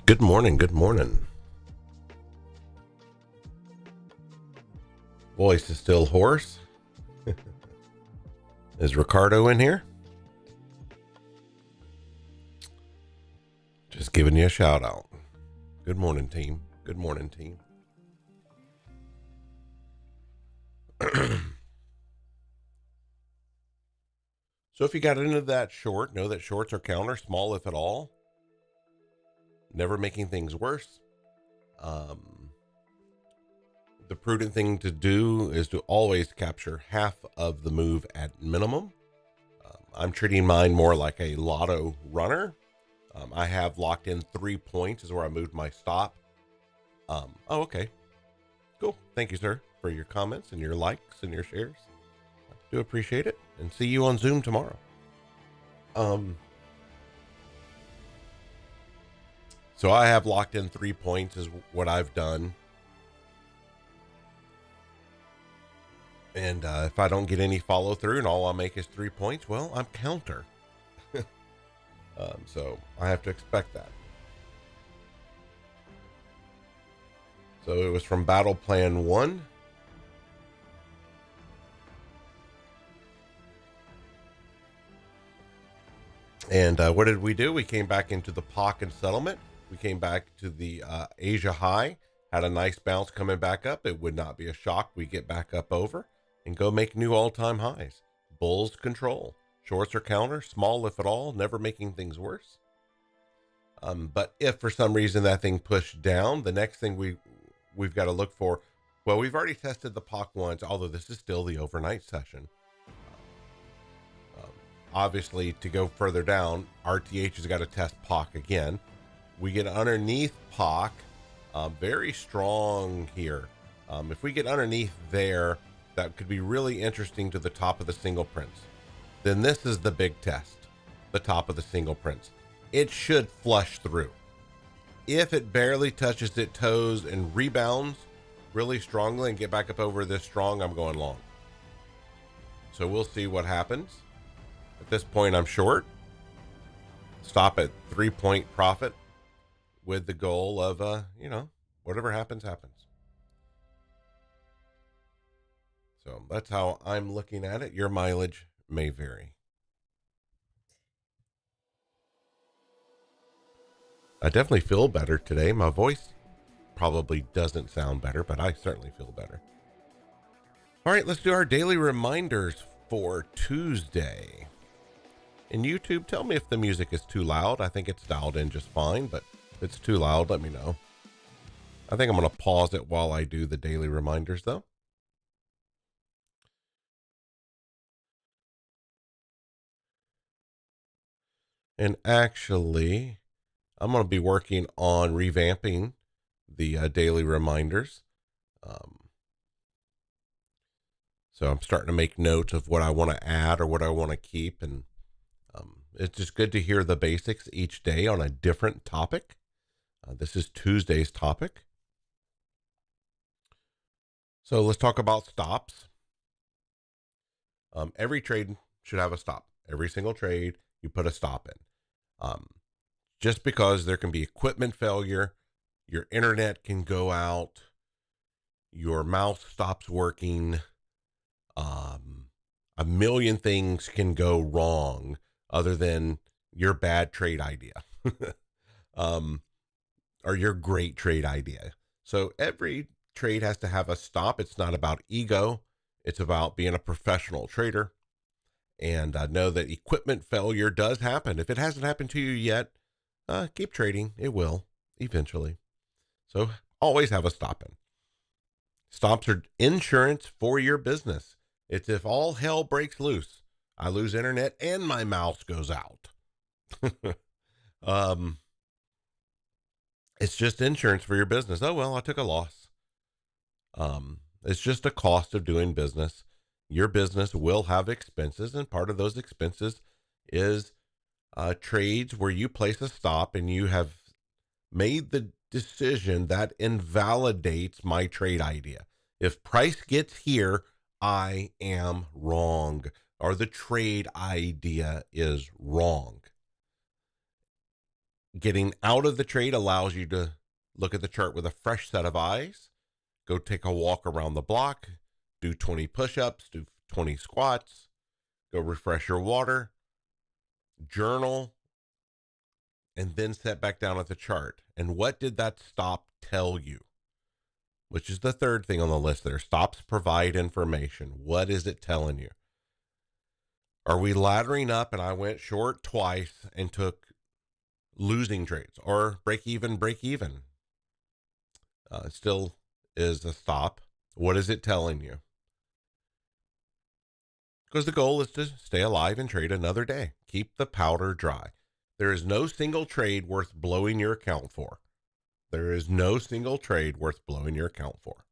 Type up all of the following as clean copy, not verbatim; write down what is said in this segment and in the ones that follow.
Good morning, good morning. Voice is still hoarse. Is Ricardo in here? Just giving you a shout out. Good morning, team. Good morning, team. So if you got into that short, know that shorts are counter, small if at all. Never making things worse. The prudent thing to do is to always capture half of the move at minimum. I'm treating mine more like a lotto runner. I have locked in 3 points is where I moved my stop. Oh, okay. Cool. Thank you, sir, for your comments and your likes and your shares. I do appreciate it, and see you on Zoom tomorrow. So I have locked in 3 points is what I've done. And if I don't get any follow through and all I'll make is 3 points, well, I'm counter. So I have to expect that. So it was from Battle Plan 1. And what did we do? We came back into the POC and settlement. We came back to the Asia high, had a nice bounce coming back up. It would not be a shock. We get back up over and go make new all-time highs. Bulls control. Shorts are counter, small if at all, never making things worse. But if for some reason that thing pushed down, the next thing we've got to look for, well, we've already tested the POC once, although this is still the overnight session. Obviously, to go further down, RTH has got to test POC again. We get underneath POC, very strong here. If we get underneath there, that could be really interesting to the top of the single prints. Then this is the big test, the top of the single prints. It should flush through. If it barely touches its toes and rebounds really strongly and get back up over this strong, I'm going long. So we'll see what happens. At this point, I'm short. Stop at 3 point profit with the goal of, whatever happens, happens. So that's how I'm looking at it. Your mileage may vary. I definitely feel better today. My voice probably doesn't sound better, but I certainly feel better. All right, let's do our daily reminders for Tuesday. In YouTube, tell me if the music is too loud. I think it's dialed in just fine, but if it's too loud, let me know. I think I'm going to pause it while I do the daily reminders, though. And actually, I'm going to be working on revamping the daily reminders. So I'm starting to make notes of what I want to add or what I want to keep. And it's just good to hear the basics each day on a different topic. This is Tuesday's topic. So let's talk about stops. Every trade should have a stop. Every single trade, you put a stop in. Just because there can be equipment failure, your internet can go out, your mouse stops working, a million things can go wrong other than your bad trade idea or your great trade idea. So every trade has to have a stop. It's not about ego. It's about being a professional trader. And I know that equipment failure does happen. If it hasn't happened to you yet, keep trading. It will eventually. So always have a stop in. Stops are insurance for your business. It's if all hell breaks loose, I lose internet and my mouse goes out. um, it's just insurance for your business. Oh, well, I took a loss. It's just a cost of doing business. Your business will have expenses, and part of those expenses is trades where you place a stop and you have made the decision that invalidates my trade idea. If price gets here, I am wrong, or the trade idea is wrong. Getting out of the trade allows you to look at the chart with a fresh set of eyes, go take a walk around the block, do 20 push-ups, do 20 squats, go refresh your water, journal, and then set back down at the chart. And what did that stop tell you? Which is the third thing on the list there. Stops provide information. What is it telling you? Are we laddering up and I went short twice and took losing trades, or break even? Still is a stop. What is it telling you? Because the goal is to stay alive and trade another day. Keep the powder dry. There is no single trade worth blowing your account for. There is no single trade worth blowing your account for.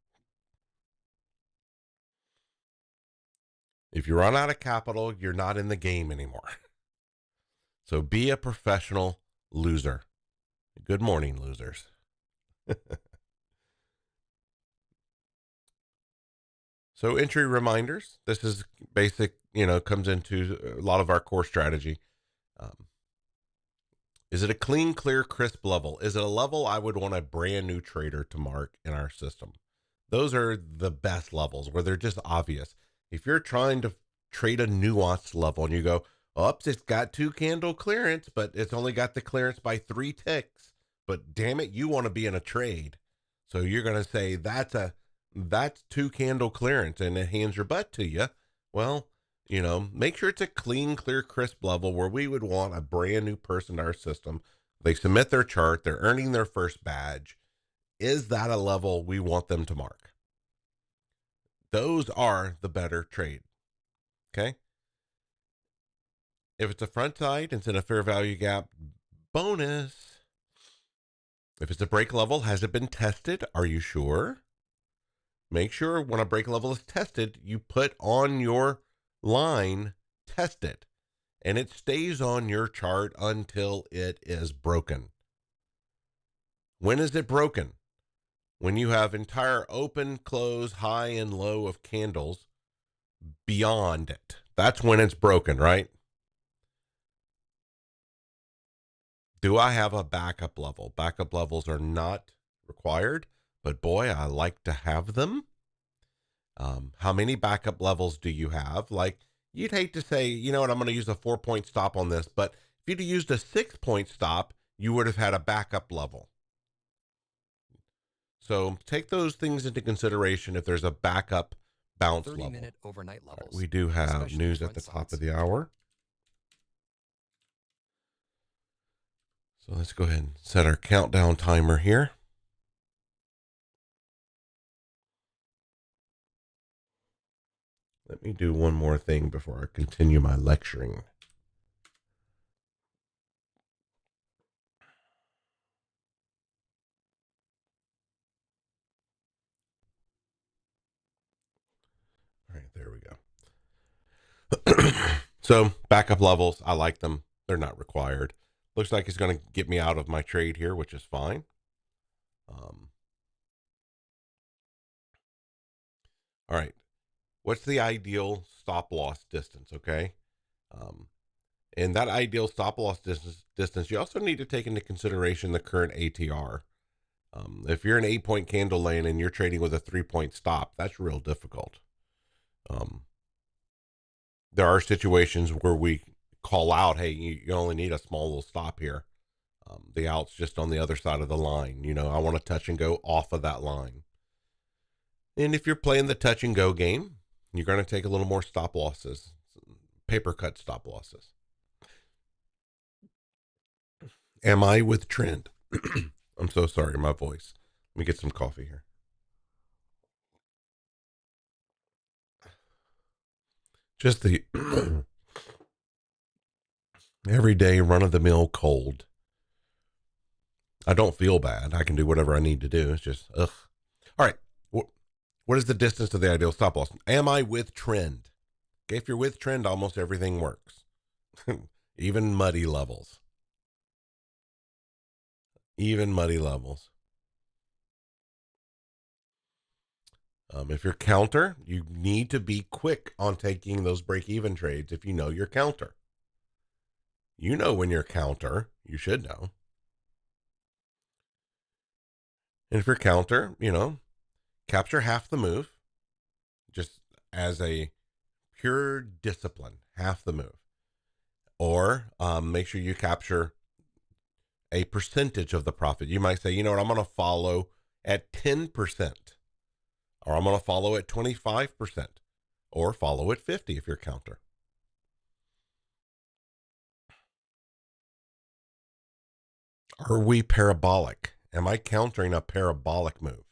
If you run out of capital, you're not in the game anymore. So be a professional loser. Good morning, losers. So entry reminders. This is basic, comes into a lot of our core strategy. Is it a clean, clear, crisp level? Is it a level I would want a brand new trader to mark in our system? Those are the best levels where they're just obvious. If you're trying to trade a nuanced level and you go, oops, it's got 2 candle clearance, but it's only got the clearance by 3 ticks. But damn it, you want to be in a trade. So you're going to say that's 2 candle clearance and it hands your butt to you. Well, make sure it's a clean, clear, crisp level where we would want a brand new person to our system. They submit their chart, they're earning their first badge. Is that a level we want them to mark? Those are the better trade. Okay. If it's a front side, it's in a fair value gap, bonus. If it's a break level, has it been tested? Are you sure? Make sure when a break level is tested, you put on your line, test it, and it stays on your chart until it is broken. When is it broken? When you have entire open, close, high, and low of candles beyond it. That's when it's broken, right? Do I have a backup level? Backup levels are not required, but boy, I like to have them. How many backup levels do you have? Like, you'd hate to say, you know what, I'm going to use a 4-point stop on this, but if you'd used a 6-point stop, you would have had a backup level. So take those things into consideration if there's a backup bounce 30-minute overnight levels. Right, we do have news at the top of the hour. So let's go ahead and set our countdown timer here. Let me do one more thing before I continue my lecturing. All right, There we go. So backup levels, I like them. They're not required. Looks like it's going to get me out of my trade here, which is fine. All right. What's the ideal stop loss distance? Okay. And that ideal stop loss distance, you also need to take into consideration the current ATR. If you're an 8-point candle lane and you're trading with a 3-point stop, that's real difficult. There are situations where we call out, hey, you only need a small little stop here. The out's just on the other side of the line. You know, I want to touch and go off of that line. And if you're playing the touch and go game, you're going to take a little more stop losses, paper cut stop losses. Am I with trend? I'm so sorry, my voice. Let me get some coffee here. Just the everyday run-of-the-mill cold. I don't feel bad. I can do whatever I need to do. It's just, ugh. All right. What is the distance to the ideal stop loss? Am I with trend? Okay, if you're with trend, almost everything works. Even muddy levels. Even muddy levels. If you're counter, you need to be quick on taking those break-even trades if you know your counter. You know when you're counter, you should know. And if you're counter, you know, capture half the move just as a pure discipline, half the move. Or make sure you capture a percentage of the profit. You might say, you know what, I'm going to follow at 10%, or I'm going to follow at 25%, or follow at 50% if you're counter. Are we parabolic? Am I countering a parabolic move?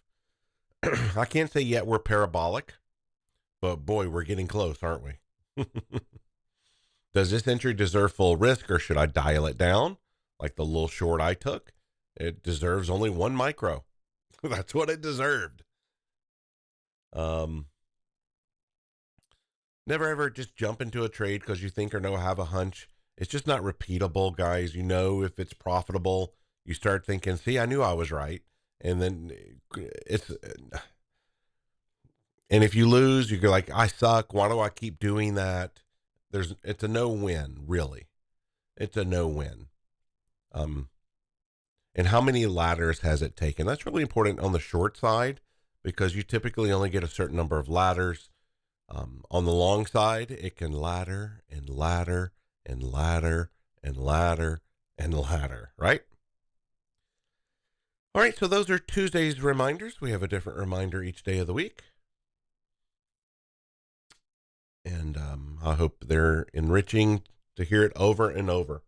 I can't say yet we're parabolic, but boy, we're getting close, aren't we? Does this entry deserve full risk, or should I dial it down like the little short I took? It deserves only 1 micro. That's what it deserved. Never ever just jump into a trade because you think or know have a hunch. It's just not repeatable, guys. You know, if it's profitable, you start thinking, see, I knew I was right. And then and if you lose, you're like, I suck. Why do I keep doing that? It's a no-win, really. It's a no-win. And how many ladders has it taken? That's really important on the short side because you typically only get a certain number of ladders. On the long side, it can ladder and ladder and ladder and ladder and ladder, right? All right, so those are Tuesday's reminders. We have a different reminder each day of the week. And I hope they're enriching to hear it over and over.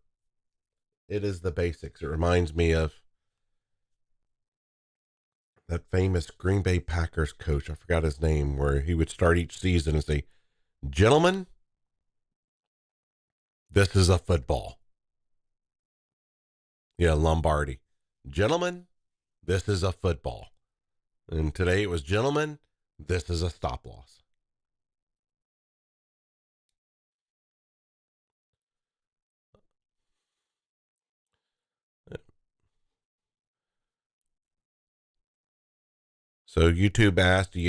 It is the basics. It reminds me of that famous Green Bay Packers coach. I forgot his name, where he would start each season and say, gentlemen, this is a football. Yeah, Lombardi. Gentlemen, this is a football. And today it was, gentlemen, this is a stop loss. So YouTube asked, do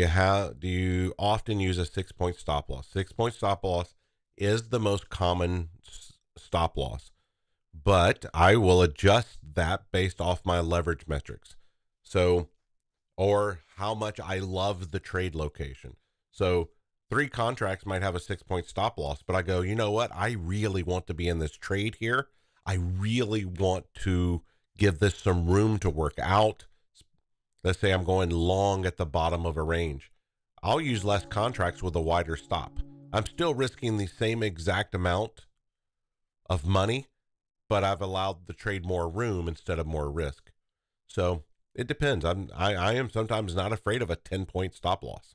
you often use a 6-point stop loss? 6-point stop loss is the most common stop loss, but I will adjust that based off my leverage metrics. So, or how much I love the trade location. So 3 contracts might have a 6-point stop loss, but I go, you know what? I really want to be in this trade here. I really want to give this some room to work out. Let's say I'm going long at the bottom of a range. I'll use less contracts with a wider stop. I'm still risking the same exact amount of money, but I've allowed the trade more room instead of more risk. So it depends. I am sometimes not afraid of a 10-point stop loss.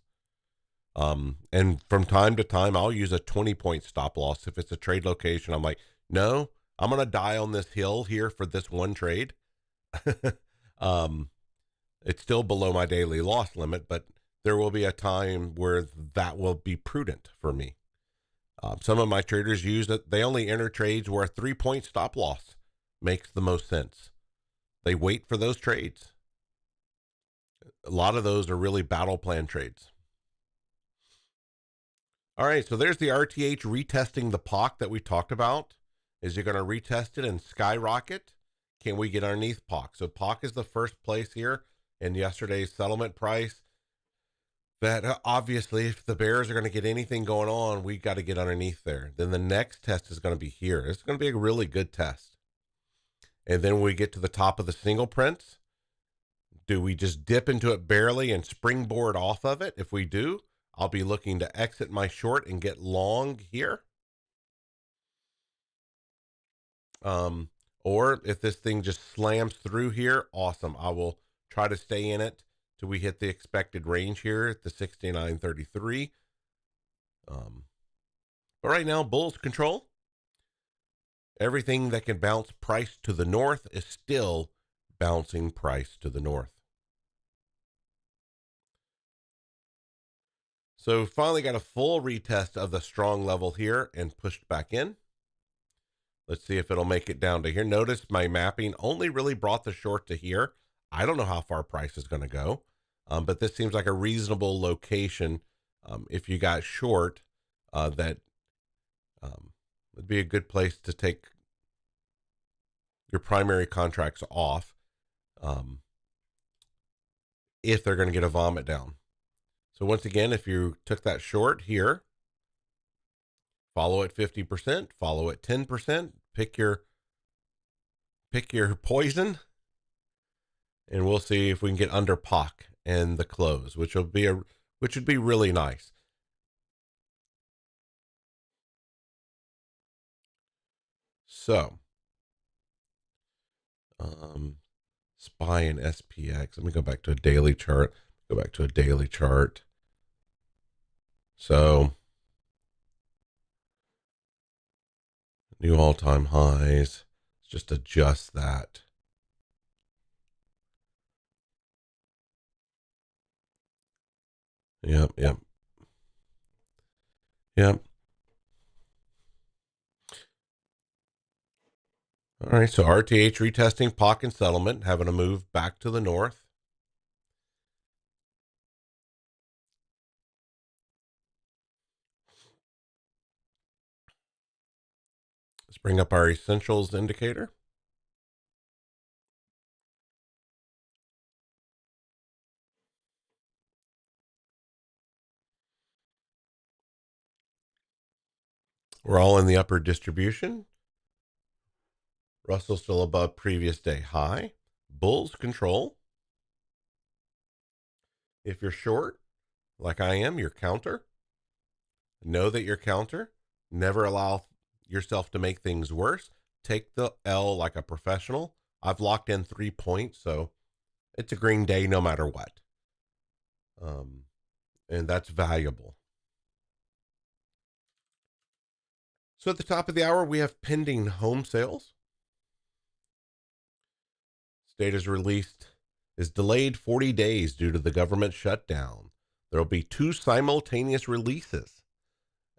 And from time to time, I'll use a 20-point stop loss. If it's a trade location, I'm like, no, I'm going to die on this hill here for this one trade. It's still below my daily loss limit, but there will be a time where that will be prudent for me. Some of my traders use it. They only enter trades where a 3-point stop loss makes the most sense. They wait for those trades. A lot of those are really battle plan trades. All right, so there's the RTH retesting the POC that we talked about. Is it going to retest it and skyrocket? Can we get underneath POC? So POC is the first place here in yesterday's settlement price. That obviously, if the bears are going to get anything going on, we got to get underneath there. Then the next test is going to be here. It's going to be a really good test. And then when we get to the top of the single prints, do we just dip into it barely and springboard off of it? If we do, I'll be looking to exit my short and get long here. Or if this thing just slams through here, awesome. I will try to stay in it till we hit the expected range here at the 69.33. But right now, bulls control. Everything that can bounce price to the north is still bouncing price to the north. So finally got a full retest of the strong level here and pushed back in. Let's see if it'll make it down to here. Notice my mapping only really brought the short to here. I don't know how far price is going to go, but this seems like a reasonable location. If you got short, that would be a good place to take your primary contracts off if they're going to get a vomit down. So once again, if you took that short here, follow at 50%, follow at 10%, pick your poison, and we'll see if we can get under POC and the close, which would be really nice. So, SPY and SPX. Let me go back to a daily chart. So, new all-time highs. Let's just adjust that. Yep. All right, so RTH retesting POC and settlement, having a move back to the north. Let's bring up our essentials indicator. We're all in the upper distribution. Russell still above previous day high. Bulls control. If you're short, like I am, you're counter. Know that you're counter. Never allow yourself to make things worse. Take the L like a professional. I've locked in 3 points, so it's a green day no matter what. And that's valuable. So at the top of the hour, we have pending home sales. State is delayed 40 days due to the government shutdown. There will be 2 simultaneous releases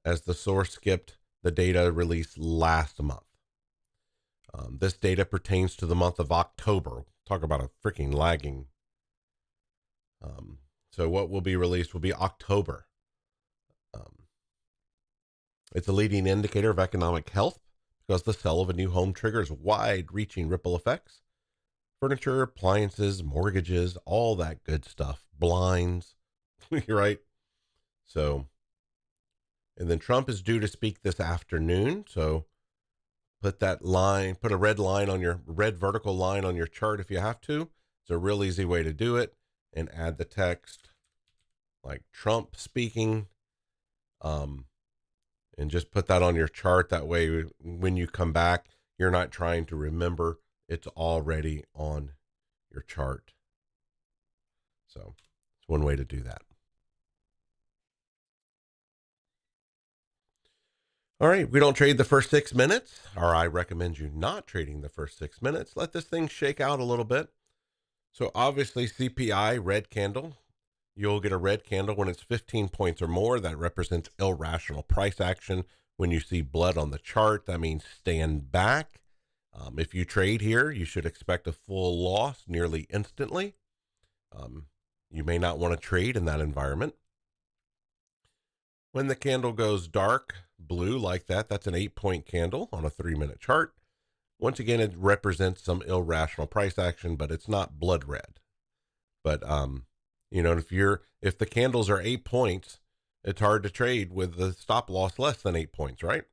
as the source skipped the data released last month. This data pertains to the month of October. Talk about a freaking lagging. So what will be released will be October. It's a leading indicator of economic health because the sale of a new home triggers wide-reaching ripple effects. Furniture, appliances, mortgages, all that good stuff. Blinds, right? So, and then Trump is due to speak this afternoon. So put a red vertical line on your chart if you have to. It's a real easy way to do it. And add the text like Trump speaking. And just put that on your chart. That way, when you come back, you're not trying to remember. It's already on your chart. So it's one way to do that. All right, we don't trade the first 6 minutes, or I recommend you not trading the first 6 minutes. Let this thing shake out a little bit. So obviously CPI, red candle, You'll get a red candle when it's 15 points or more. That represents irrational price action. When you see blood on the chart, that means stand back. If you trade here, you should expect a full loss nearly instantly. You may not want to trade in that environment. When the candle goes dark blue like that, that's an 8-point candle on a 3-minute chart. Once again, it represents some irrational price action, but it's not blood red. But you know, if the candles are 8 points, it's hard to trade with the stop loss less than 8 points, right?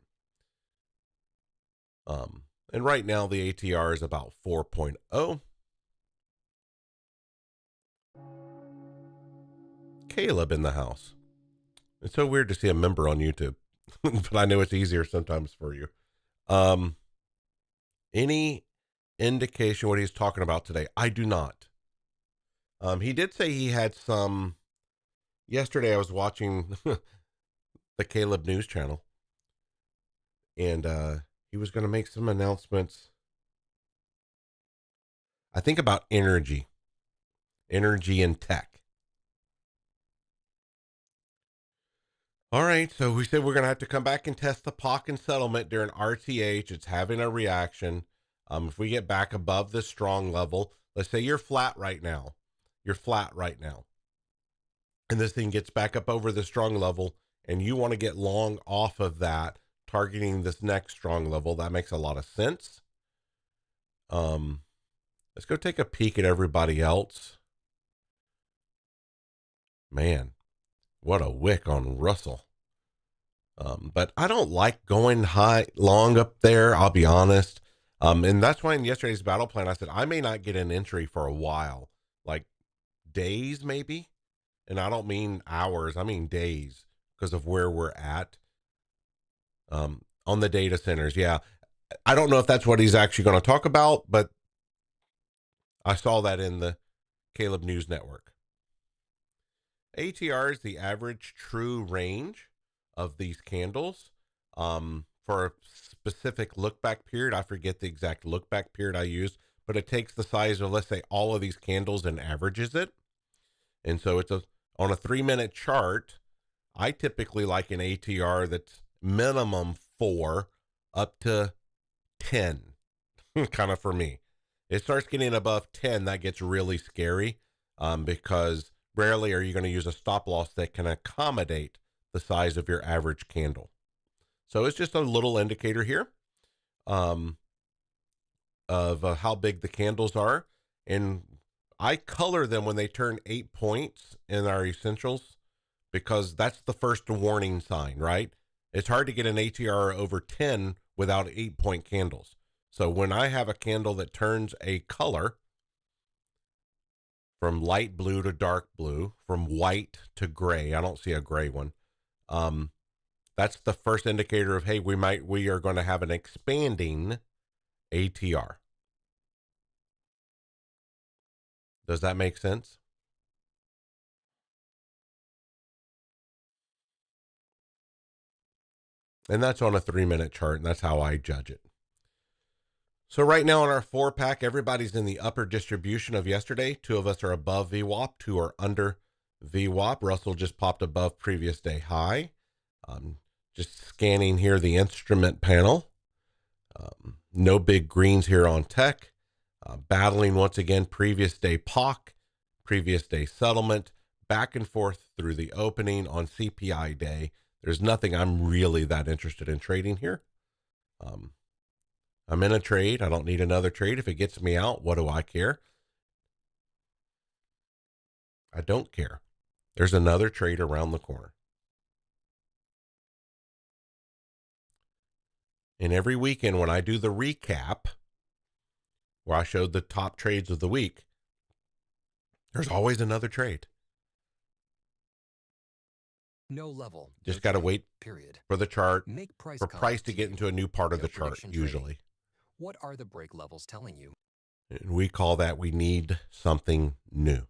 And right now the ATR is about 4.0. Caleb in the house. It's so weird to see a member on YouTube, but I know it's easier sometimes for you. Any indication what he's talking about today? I do not. He did say he had some. Yesterday I was watching the Caleb News channel, and he was going to make some announcements. I think about energy and tech. All right, so we said we're going to have to come back and test the POC and settlement during RTH. It's having a reaction. If we get back above this strong level, let's say you're flat right now. And this thing gets back up over the strong level, and you want to get long off of that, targeting this next strong level. That makes a lot of sense. Let's go take a peek at everybody else. Man, what a wick on Russell. But I don't like going long up there, I'll be honest. And that's why in yesterday's battle plan, I said I may not get an entry for a while, like days maybe. And I don't mean hours, I mean days, because of where we're at on the data centers. Yeah, I don't know if that's what he's actually going to talk about, but I saw that in the Caleb News Network. ATR is the average true range of these candles for a specific look back period. I forget the exact look back period I used, but it takes the size of, let's say, all of these candles and averages it. And so it's on a 3-minute chart. I typically like an ATR that's minimum 4 up to 10, kind of for me. It starts getting above 10, that gets really scary because rarely are you going to use a stop loss that can accommodate the size of your average candle. So it's just a little indicator here of how big the candles are. And I color them when they turn 8 points in our essentials because that's the first warning sign, right? It's hard to get an ATR over 10 without 8-point candles. So when I have a candle that turns a color from light blue to dark blue, from white to gray, I don't see a gray one. That's the first indicator of, hey, we are going to have an expanding ATR. Does that make sense? And that's on a 3-minute chart, and that's how I judge it. So right now in our 4-pack, everybody's in the upper distribution of yesterday. 2 of us are above VWAP, 2 are under VWAP. Russell just popped above previous day high. Just scanning here the instrument panel. No big greens here on tech. Battling once again previous day POC, previous day settlement, back and forth through the opening on CPI day. There's nothing I'm really that interested in trading here. I'm in a trade. I don't need another trade. If it gets me out, what do I care? I don't care. There's another trade around the corner. And every weekend when I do the recap, where I showed the top trades of the week, there's always another trade. No level. Just got to wait for the chart, for price to get into a new part of the chart, usually. What are the break levels telling you? And we call that we need something new.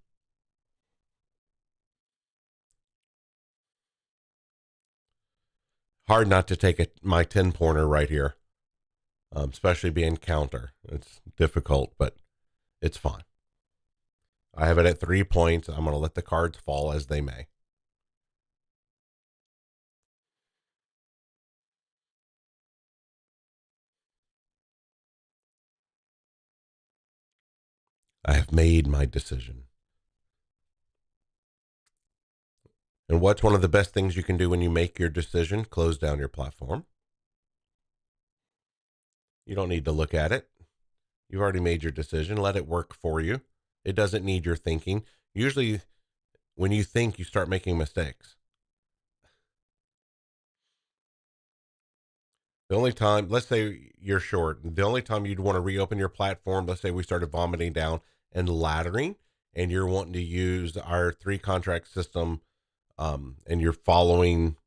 Hard not to take my 10-pointer right here, especially being counter. It's difficult, but it's fine. I have it at 3 points. I'm going to let the cards fall as they may. I have made my decision. And what's one of the best things you can do when you make your decision? Close down your platform. You don't need to look at it. You've already made your decision. Let it work for you. It doesn't need your thinking. Usually, when you think, you start making mistakes. The only time, let's say you're short, the only time you'd want to reopen your platform, let's say we started vomiting down and laddering, and you're wanting to use our 3 contract system, and you're following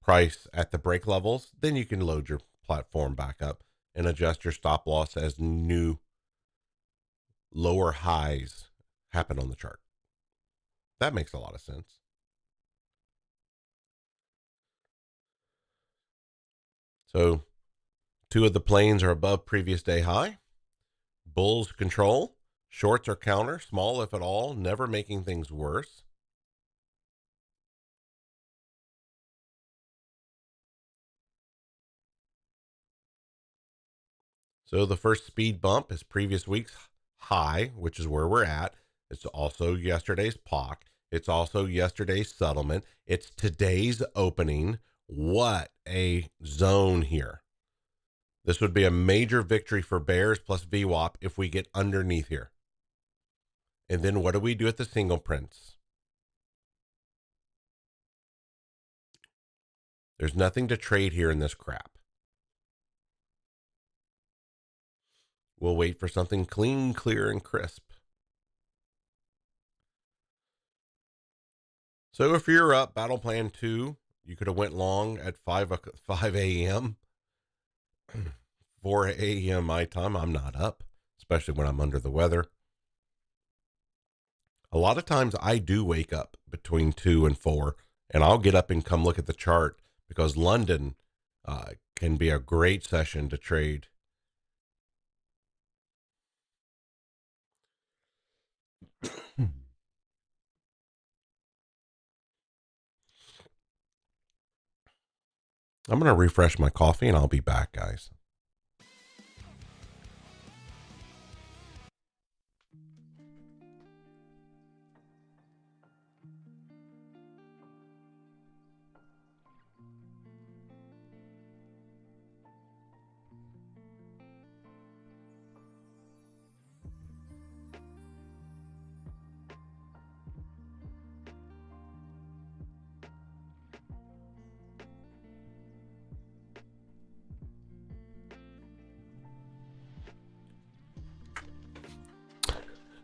price at the break levels, then you can load your platform back up and adjust your stop loss as new lower highs happen on the chart. That makes a lot of sense. So 2 of the planes are above previous day high. Bulls control, shorts are counter, small if at all, never making things worse. So the first speed bump is previous week's high, which is where we're at. It's also yesterday's POC. It's also yesterday's settlement. It's today's opening. What a zone here. This would be a major victory for bears plus VWAP if we get underneath here. And then what do we do at the single prints? There's nothing to trade here in this crap. We'll wait for something clean, clear, and crisp. So if you're up, battle plan 2, you could have went long at 5 a.m. 4 a.m. my time. I'm not up, especially when I'm under the weather. A lot of times I do wake up between 2 and 4, and I'll get up and come look at the chart because London can be a great session to trade. I'm going to refresh my coffee and I'll be back, guys.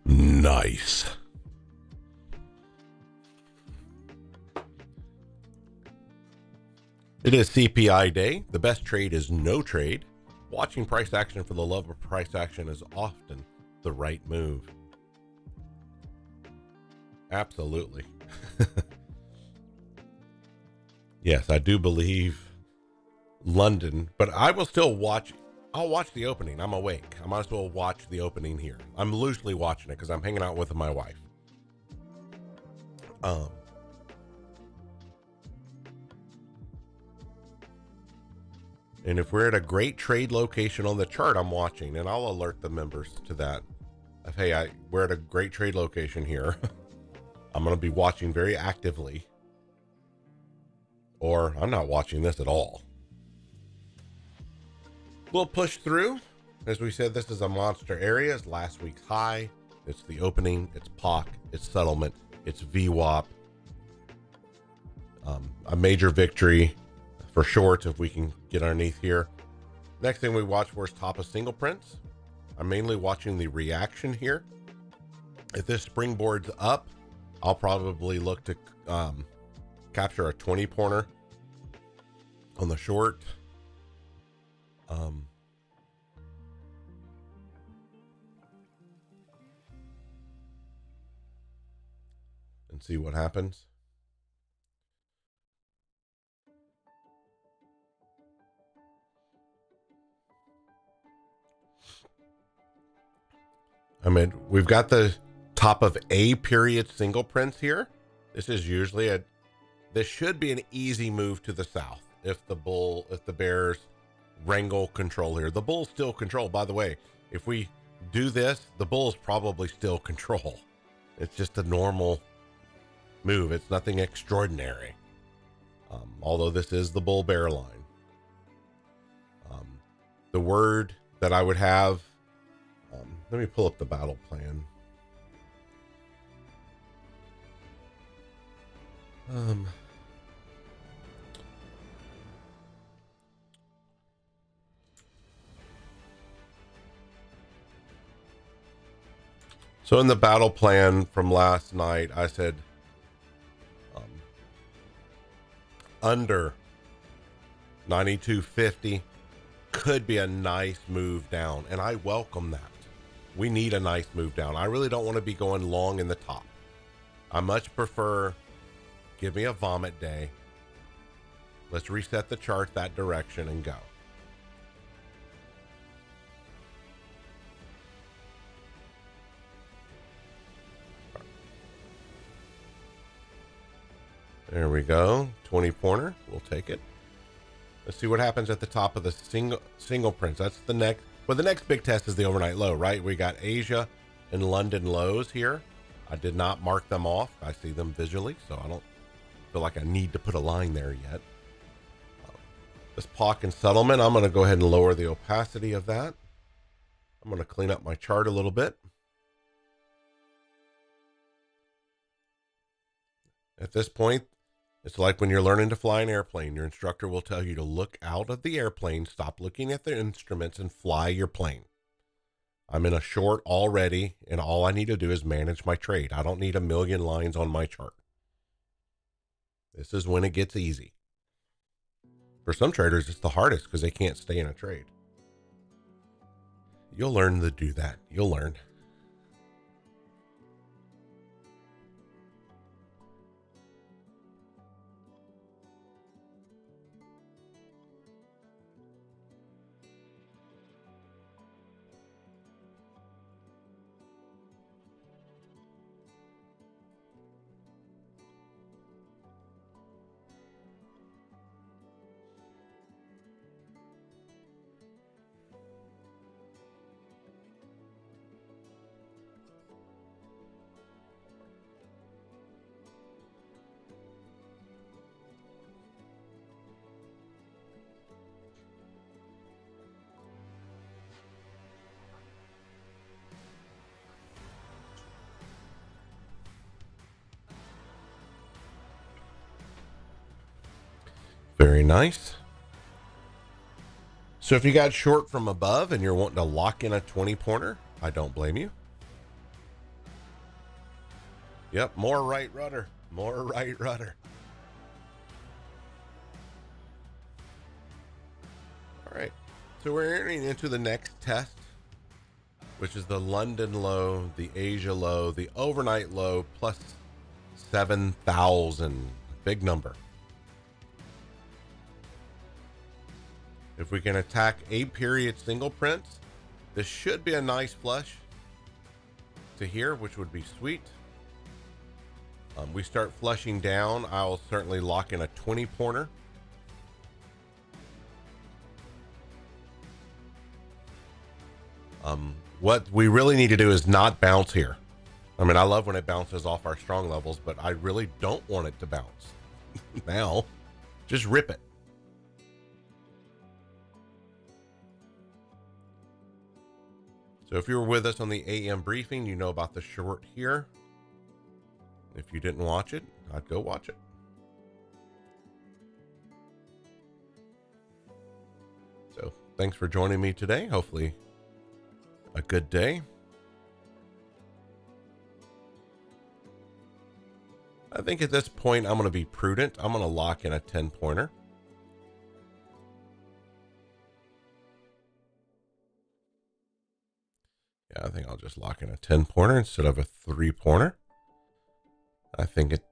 Nice. It is CPI day. The best trade is no trade. Watching price action for the love of price action is often the right move. Absolutely. Yes, I do believe London, but I will still watch. I'll watch the opening. I'm awake. I might as well watch the opening here. I'm loosely watching it because I'm hanging out with my wife. And if we're at a great trade location on the chart, I'm watching, and I'll alert the members to that. Hey, we're at a great trade location here. I'm going to be watching very actively, or I'm not watching this at all. We'll push through. As we said, this is a monster area. It's last week's high. It's the opening. It's POC. It's settlement. It's VWAP. A major victory for shorts if we can get underneath here. Next thing we watch for is top of single prints. I'm mainly watching the reaction here. If this springboard's up, I'll probably look to capture a 20-pointer on the short. And see what happens. I mean, we've got the top of a period single prints here. This is usually this should be an easy move to the south if the bears wrangle control here. The bulls still control, by the way. If we do this, the bulls probably still control. It's just a normal move. It's nothing extraordinary. Although this is the bull bear line. The word that I would have, let me pull up the battle plan. So in the battle plan from last night, I said under 92.50 could be a nice move down, and I welcome that. We need a nice move down. I really don't want to be going long in the top. I much prefer give me a vomit day. Let's reset the chart that direction and go. There we go. 20 pointer. We'll take it. Let's see what happens at the top of the single prints. That's the next. Well, the next big test is the overnight low, right? We got Asia and London lows here. I did not mark them off. I see them visually, so I don't feel like I need to put a line there yet. This POC and settlement, I'm going to go ahead and lower the opacity of that. I'm going to clean up my chart a little bit. At this point, it's like when you're learning to fly an airplane. Your instructor will tell you to look out of the airplane, stop looking at the instruments, and fly your plane. I'm in a short already, and all I need to do is manage my trade. I don't need a million lines on my chart. This is when it gets easy. For some traders, it's the hardest because they can't stay in a trade. You'll learn to do that. You'll learn. Very nice. So if you got short from above and you're wanting to lock in a 20 pointer, I don't blame you. Yep, more right rudder. More right rudder. All right. So we're entering into the next test, which is the London low, the Asia low, the overnight low, plus 7,000. Big number. If we can attack a period single prints, this should be a nice flush to here, which would be sweet. We start flushing down, I'll certainly lock in a 20 pointer. What we really need to do is not bounce here. I mean, I love when it bounces off our strong levels, but I really don't want it to bounce. Now, just rip it. So if you were with us on the AM briefing, you know about the short here. If you didn't watch it, I'd go watch it. So thanks for joining me today. Hopefully a good day. I think at this point, I'm going to be prudent. I'm going to lock in a 10 pointer. Yeah, I think I'll just lock in a 10 pointer instead of a 3 pointer. I think it's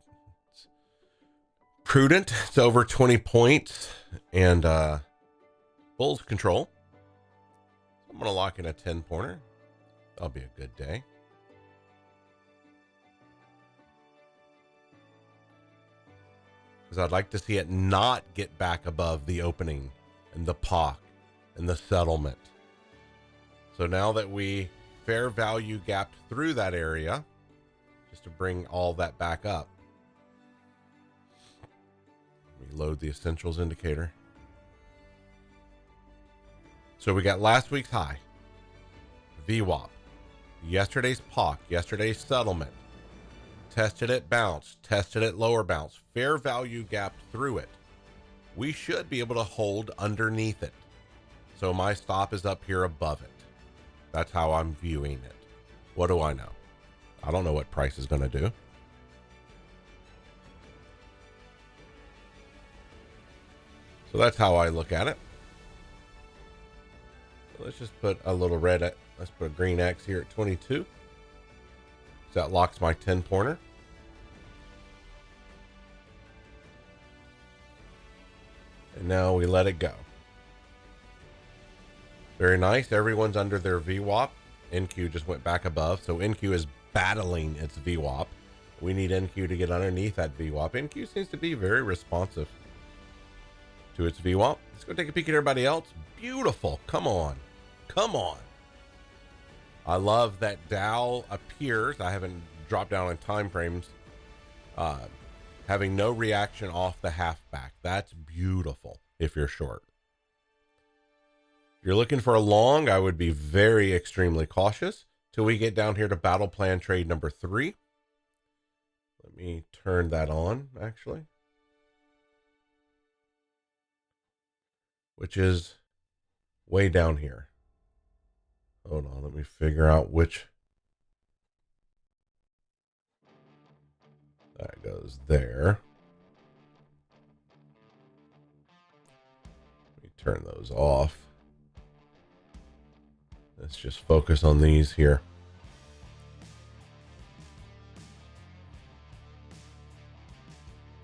prudent. It's over 20 points and bulls control. I'm going to lock in a 10 pointer. That'll be a good day. because I'd like to see it not get back above the opening and the POC and the settlement. So now that we fair value gapped through that area, just to bring all that back up, let me load the essentials indicator. So we got last week's high, VWAP, yesterday's POC, yesterday's settlement, tested it, bounced, tested it, lower bounce, fair value gapped through it. We should be able to hold underneath it. So my stop is up here above it. That's how I'm viewing it. What do I know? I don't know what price is going to do. So that's how I look at it. So let's just put a little red, let's put a green X here at 22. So that locks my 10 pointer. And now we let it go. Very nice. Everyone's under their VWAP. NQ just went back above. So NQ is battling its VWAP. We need NQ to get underneath that VWAP. NQ seems to be very responsive to its VWAP. Let's go take a peek at everybody else. Beautiful. Come on. Come on. I love that Dow appears. I haven't dropped down in time frames. Having no reaction off the halfback. That's beautiful if you're short. If you're looking for a long, I would be very extremely cautious till we get down here to battle plan trade number 3. Let me turn that on, actually. Which is way down here. Hold on, let me figure out which. That goes there. Let me turn those off. Let's just focus on these here.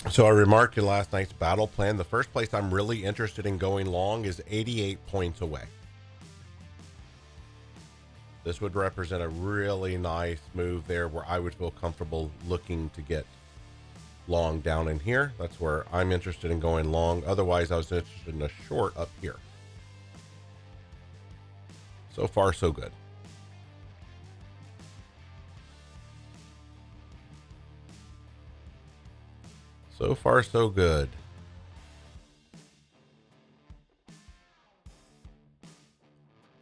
So I remarked in last night's battle plan, the first place I'm really interested in going long is 88 points away. This would represent a really nice move there where I would feel comfortable looking to get long down in here. That's where I'm interested in going long. Otherwise, I was interested in a short up here. So far, so good. So far, so good.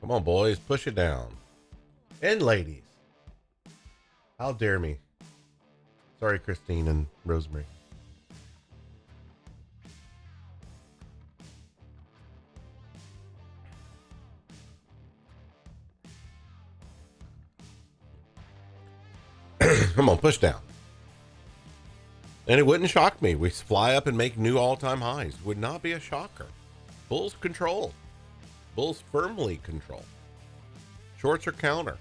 Come on, boys, push it down. And ladies. How dare me. Sorry, Christine and Rosemary. Come on, push down. And it wouldn't shock me. We fly up and make new all-time highs. Would not be a shocker. Bulls control. Bulls firmly control. Shorts are counter.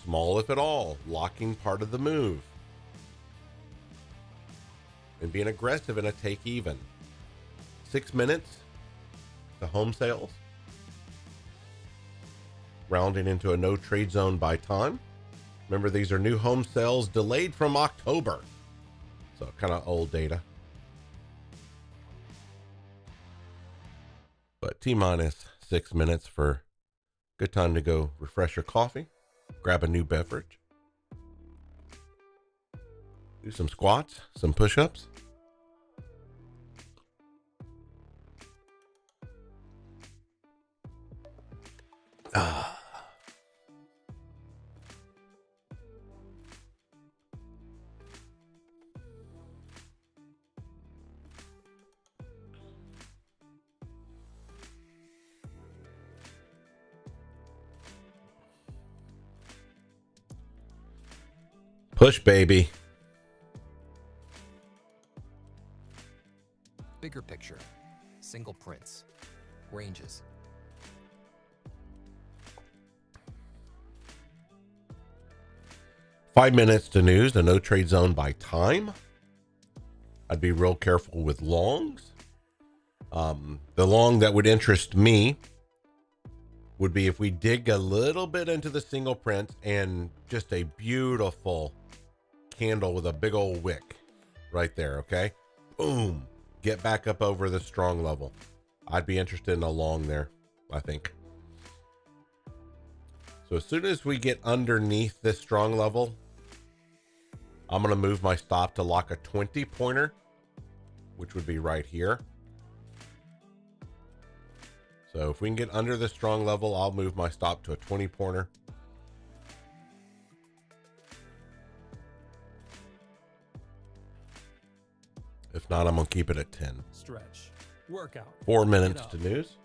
Small if at all. Locking part of the move. And being aggressive in a take even. 6 minutes to home sales. Rounding into a no trade zone by time. Remember, these are new home sales delayed from October. So kind of old data. But T-minus 6 minutes for good time to go refresh your coffee. Grab a new beverage. Do some squats, some push-ups. Push, baby. Bigger picture. Single prints. Ranges. Five minutes to news, a no trade zone by time. I'd be real careful with longs. The long that would interest me would be if we dig a little bit into the single print and just a beautiful candle with a big old wick right there. Okay. Boom. Get back up over the strong level. I'd be interested in a long there, I think. So as soon as we get underneath this strong level, I'm going to move my stop to lock a 20 pointer, which would be right here. So if we can get under the strong level, I'll move my stop to a 20 pointer. If not, I'm going to keep it at 10. Stretch. Workout. 4 minutes to news.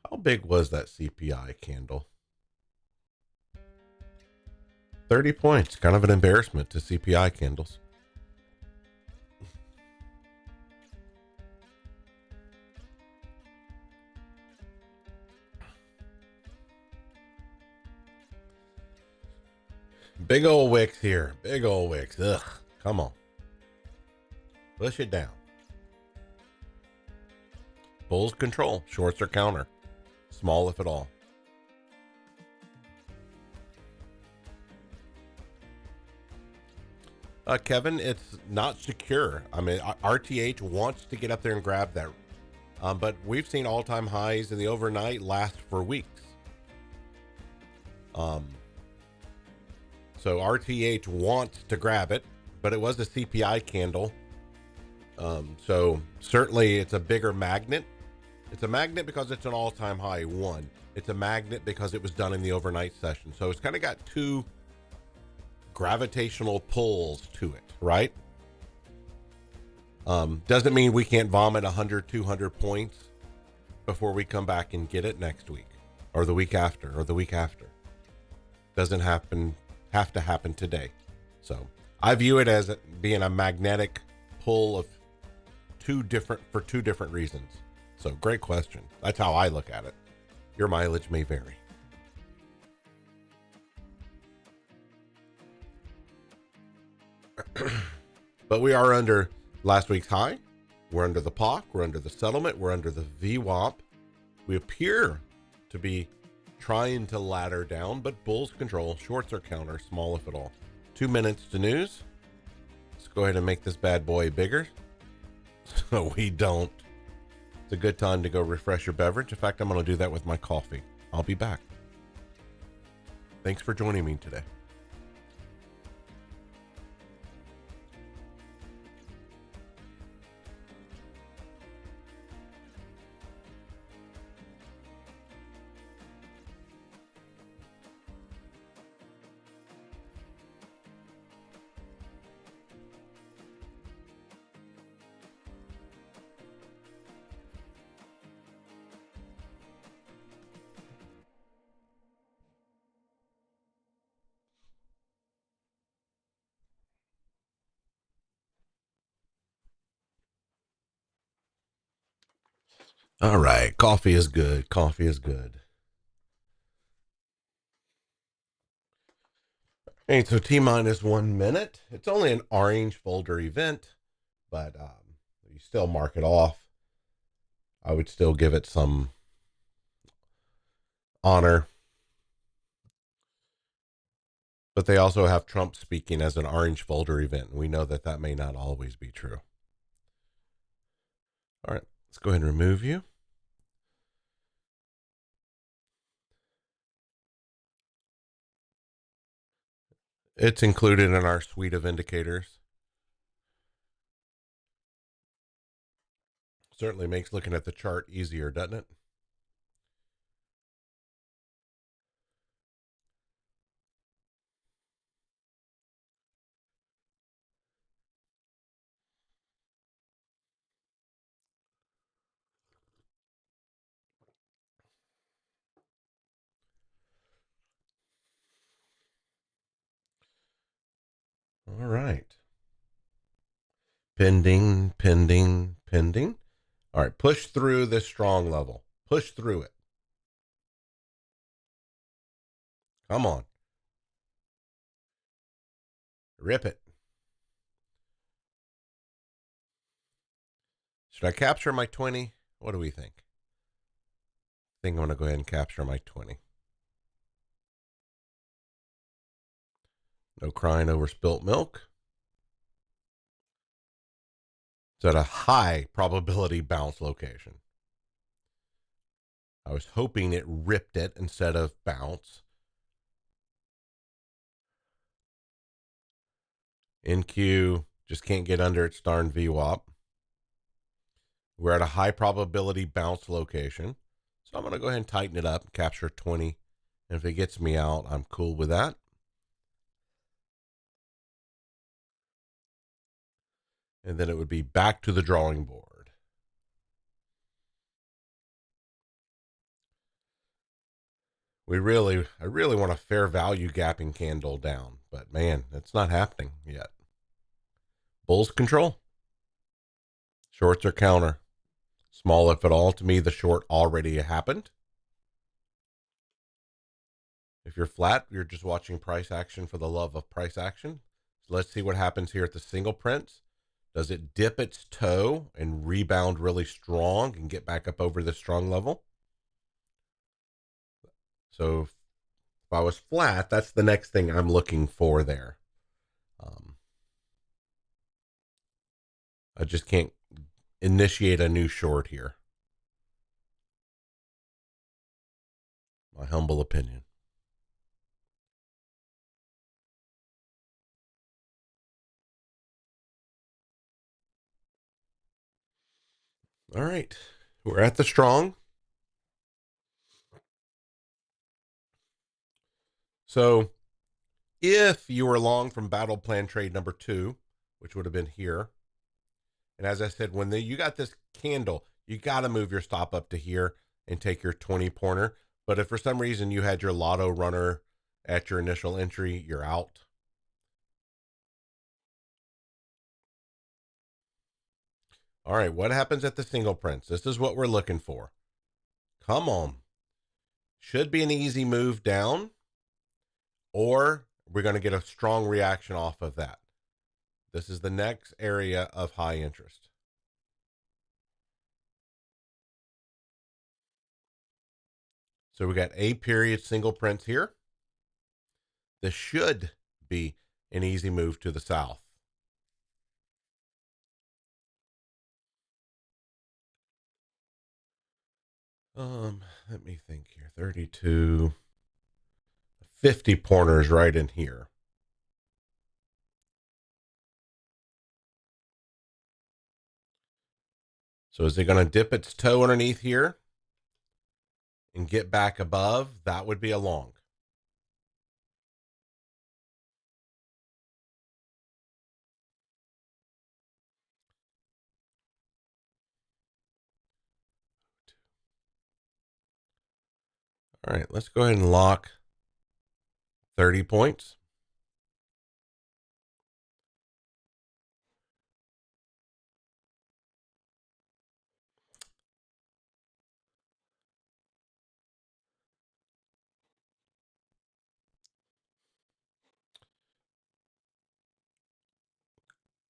How big was that CPI candle? 30 points. Kind of an embarrassment to CPI candles. Big old wicks here. Big old wicks. Ugh. Come on. Push it down. Bulls control. Shorts are counter. Small if at all. Kevin, it's not secure. I mean, RTH wants to get up there and grab that. But we've seen all-time highs in the overnight last for weeks. So RTH wants to grab it, but it was a CPI candle. So certainly it's a bigger magnet. It's a magnet because it's an all-time high, one. It's a magnet because it was done in the overnight session. So it's kind of got two gravitational pulls to it, right? Doesn't mean we can't vomit 100, 200 points before we come back and get it next week or the week after or the week after. Doesn't have to happen today. So I view it as being a magnetic pull of two different reasons. So great question. That's how I look at it. Your mileage may vary. But we are under last week's high. We're under the POC. We're under the settlement. We're under the VWAP. We appear to be trying to ladder down, but bulls control. Shorts are counter. Small if at all. 2 minutes to news. Let's go ahead and make this bad boy bigger so we don't. It's a good time to go refresh your beverage. In fact, I'm going to do that with my coffee. I'll be back. Thanks for joining me today. All right. Coffee is good. Coffee is good. Okay, so T-minus 1 minute. It's only an orange folder event, but you still mark it off. I would still give it some honor. But they also have Trump speaking as an orange folder event. We know that that may not always be true. All right, let's go ahead and remove you. It's included in our suite of indicators. Certainly makes looking at the chart easier, doesn't it? All right. Pending, pending, pending. All right, push through this strong level. Push through it. Come on. Rip it. Should I capture my 20? What do we think? I think I'm going to go ahead and capture my 20. No crying over spilt milk. It's at a high probability bounce location. I was hoping it ripped it instead of bounce. NQ just can't get under its darn VWAP. We're at a high probability bounce location. So I'm going to go ahead and tighten it up, capture 20. And if it gets me out, I'm cool with that. And then it would be back to the drawing board. I really want a fair value gapping candle down, but man, it's not happening yet. Bulls control. Shorts are counter. Small if at all. To me, the short already happened. If you're flat, you're just watching price action for the love of price action. So let's see what happens here at the single prints. Does it dip its toe and rebound really strong and get back up over the strong level? So if I was flat, that's the next thing I'm looking for there. I just can't initiate a new short here. My humble opinion. All right, we're at the strong. So if you were long from battle plan trade number 2, which would have been here, and as I said, when you got this candle, you got to move your stop up to here and take your 20 pointer. But if for some reason you had your lotto runner at your initial entry, you're out. All right, what happens at the single prints? This is what we're looking for. Come on. Should be an easy move down, or we're going to get a strong reaction off of that. This is the next area of high interest. So we got A period single prints here. This should be an easy move to the south. Let me think here. 32, 50 pointers right in here. So is it going to dip its toe underneath here and get back above? That would be a long. All right, let's go ahead and lock 30 points.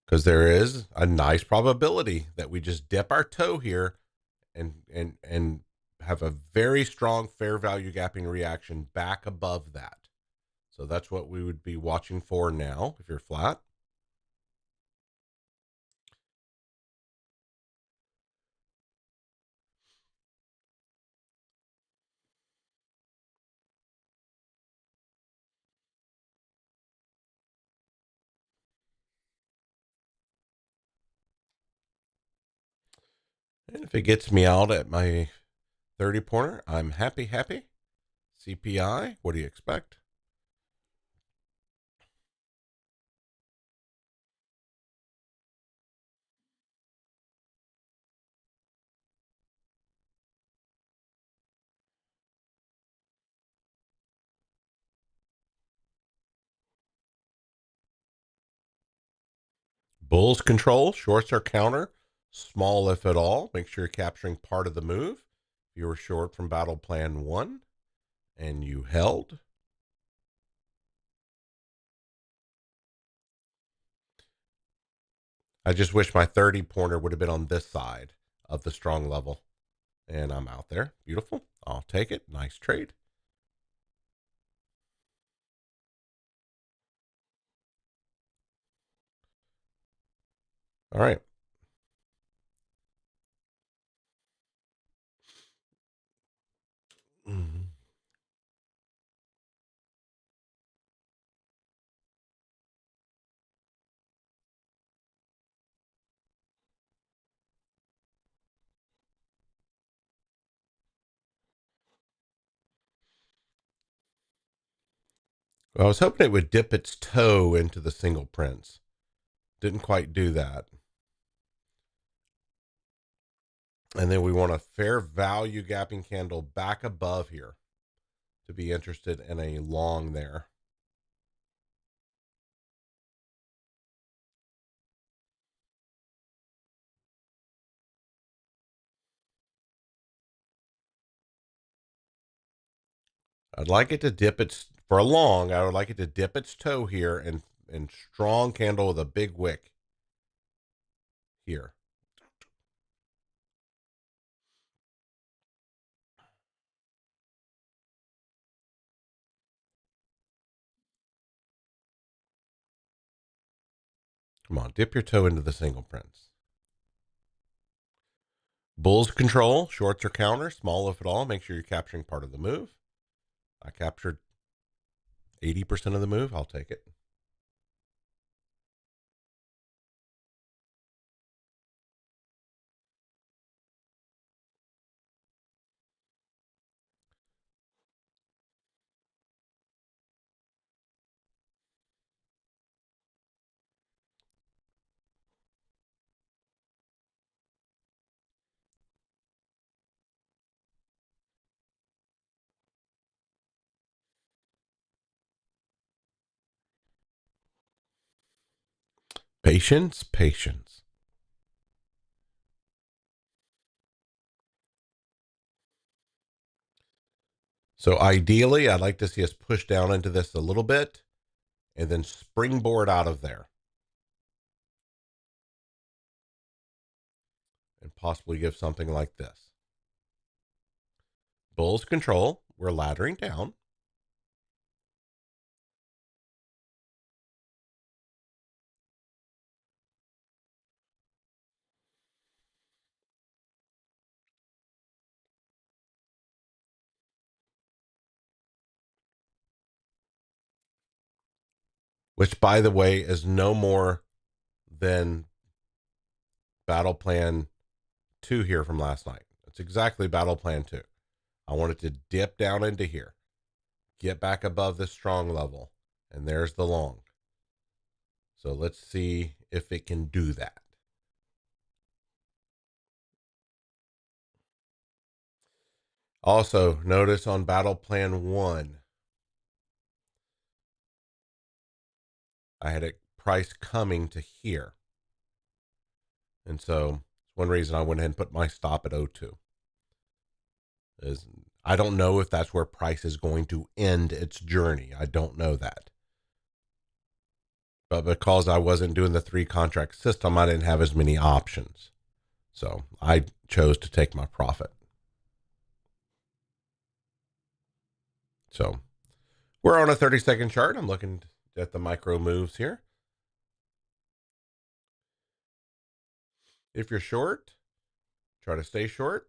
Because there is a nice probability that we just dip our toe here and have a very strong fair value gapping reaction back above that. So that's what we would be watching for now if you're flat. And if it gets me out at my 30 pointer, I'm happy. CPI, what do you expect? Bulls control, shorts are counter, small if at all. Make sure you're capturing part of the move. If you were short from battle plan 1 and you held, I just wish my 30 pointer would have been on this side of the strong level. And I'm out there. Beautiful. I'll take it. Nice trade. All right. Mhm. Well, I was hoping it would dip its toe into the single prints. Didn't quite do that. And then we want a fair value gapping candle back above here to be interested in a long there. I'd like it to dip its, for a long, I would like it to dip its toe here and strong candle with a big wick here. Come on, dip your toe into the single prints. Bulls control, shorts or counter, small if at all. Make sure you're capturing part of the move. I captured 80% of the move. I'll take it. Patience, patience. So ideally, I'd like to see us push down into this a little bit and then springboard out of there and possibly give something like this. Bulls control, we're laddering down. Which, by the way, is no more than battle plan 2 here from last night. It's exactly battle plan 2. I want it to dip down into here, get back above the strong level, and there's the long. So let's see if it can do that. Also, notice on battle plan 1, I had a price coming to here. And so one reason I went ahead and put my stop at 02 is I don't know if that's where price is going to end its journey. I don't know that. But because I wasn't doing the 3 contract system, I didn't have as many options. So I chose to take my profit. So we're on a 30-second chart. I'm looking at the micro moves here. If you're short, try to stay short.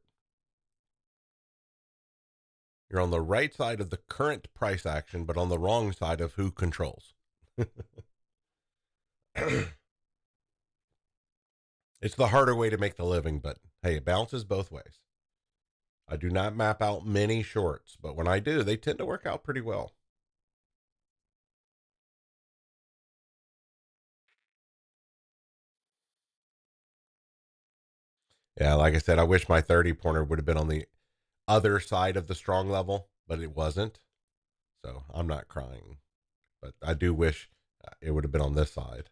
You're on the right side of the current price action, but on the wrong side of who controls. It's the harder way to make the living, but hey, it bounces both ways. I do not map out many shorts, but when I do, they tend to work out pretty well. Yeah, like I said, I wish my 30 pointer would have been on the other side of the strong level, but it wasn't. So I'm not crying, but I do wish it would have been on this side.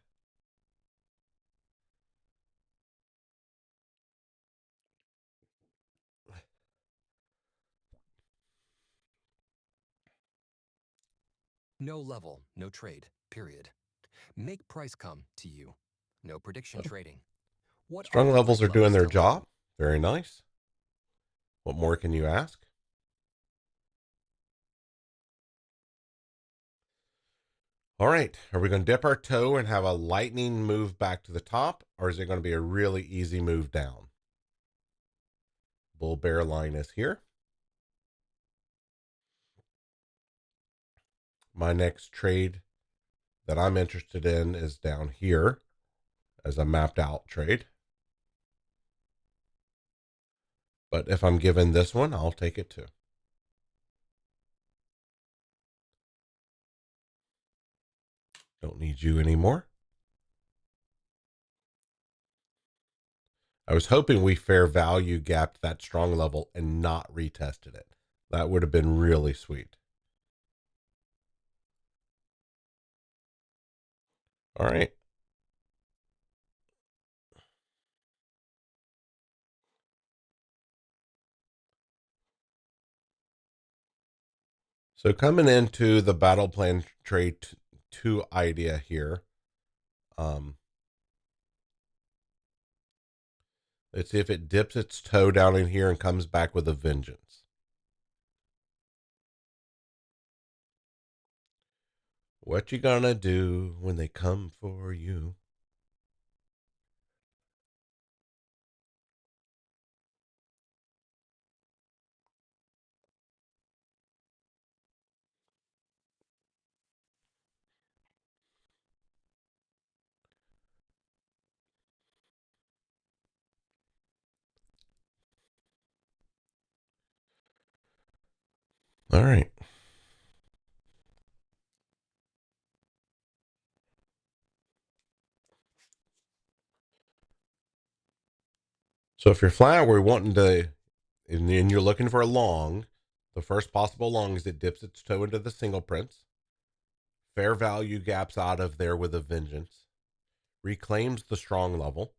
No level, no trade, period. Make price come to you. No prediction trading. What Strong levels are doing their tell you? job. Very nice. What more can you ask? All right, are we going to dip our toe and have a lightning move back to the top, or is it going to be a really easy move down? Bull bear line is here. My next trade that I'm interested in is down here as a mapped out trade. But if I'm given this one, I'll take it too. Don't need you anymore. I was hoping we fair value gapped that strong level and not retested it. That would have been really sweet. All right. So coming into the battle plan trade 2 idea here, let's see if it dips its toe down in here and comes back with a vengeance. What you gonna do when they come for you? All right. So if you're flat, we're wanting to, and you're looking for a long, the first possible long is it dips its toe into the single prints, fair value gaps out of there with a vengeance, reclaims the strong level.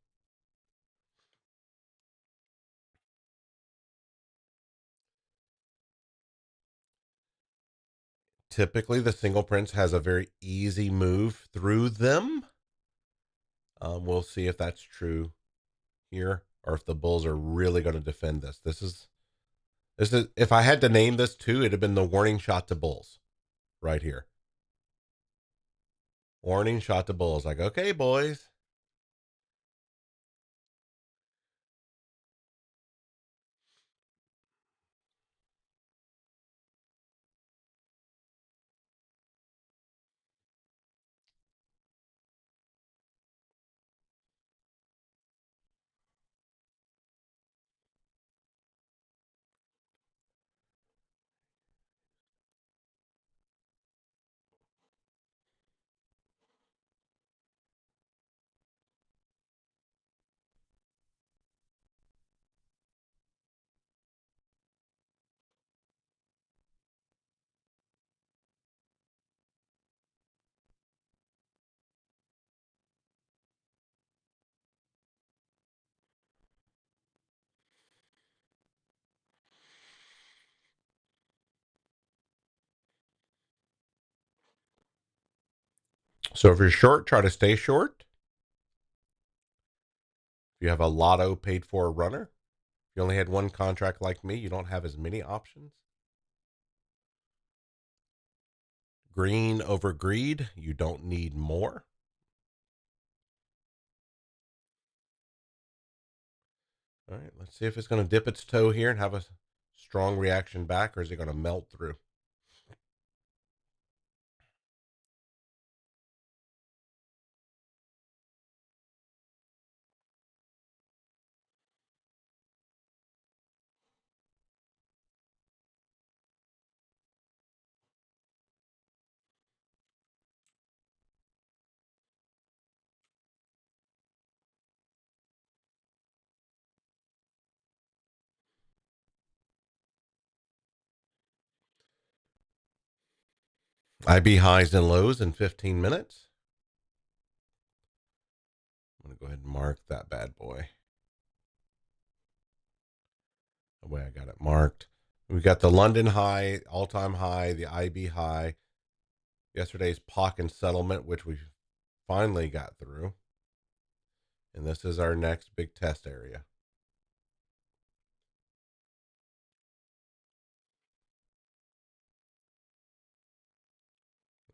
Typically, the single prints has a very easy move through them. We'll see if that's true here, or if the bulls are really going to defend this. This is if I had to name this too, it'd have been the warning shot to bulls right here. Warning shot to bulls. Like, okay, boys. So if you're short, try to stay short. If you have a lotto paid for runner, if you only had one contract like me, you don't have as many options. Green over greed, you don't need more. All right, let's see if it's going to dip its toe here and have a strong reaction back, or is it going to melt through? IB highs and lows in 15 minutes. I'm going to go ahead and mark that bad boy. The way I got it marked. We got the London high, all-time high, the IB high, yesterday's POC and settlement, which we finally got through. And this is our next big test area.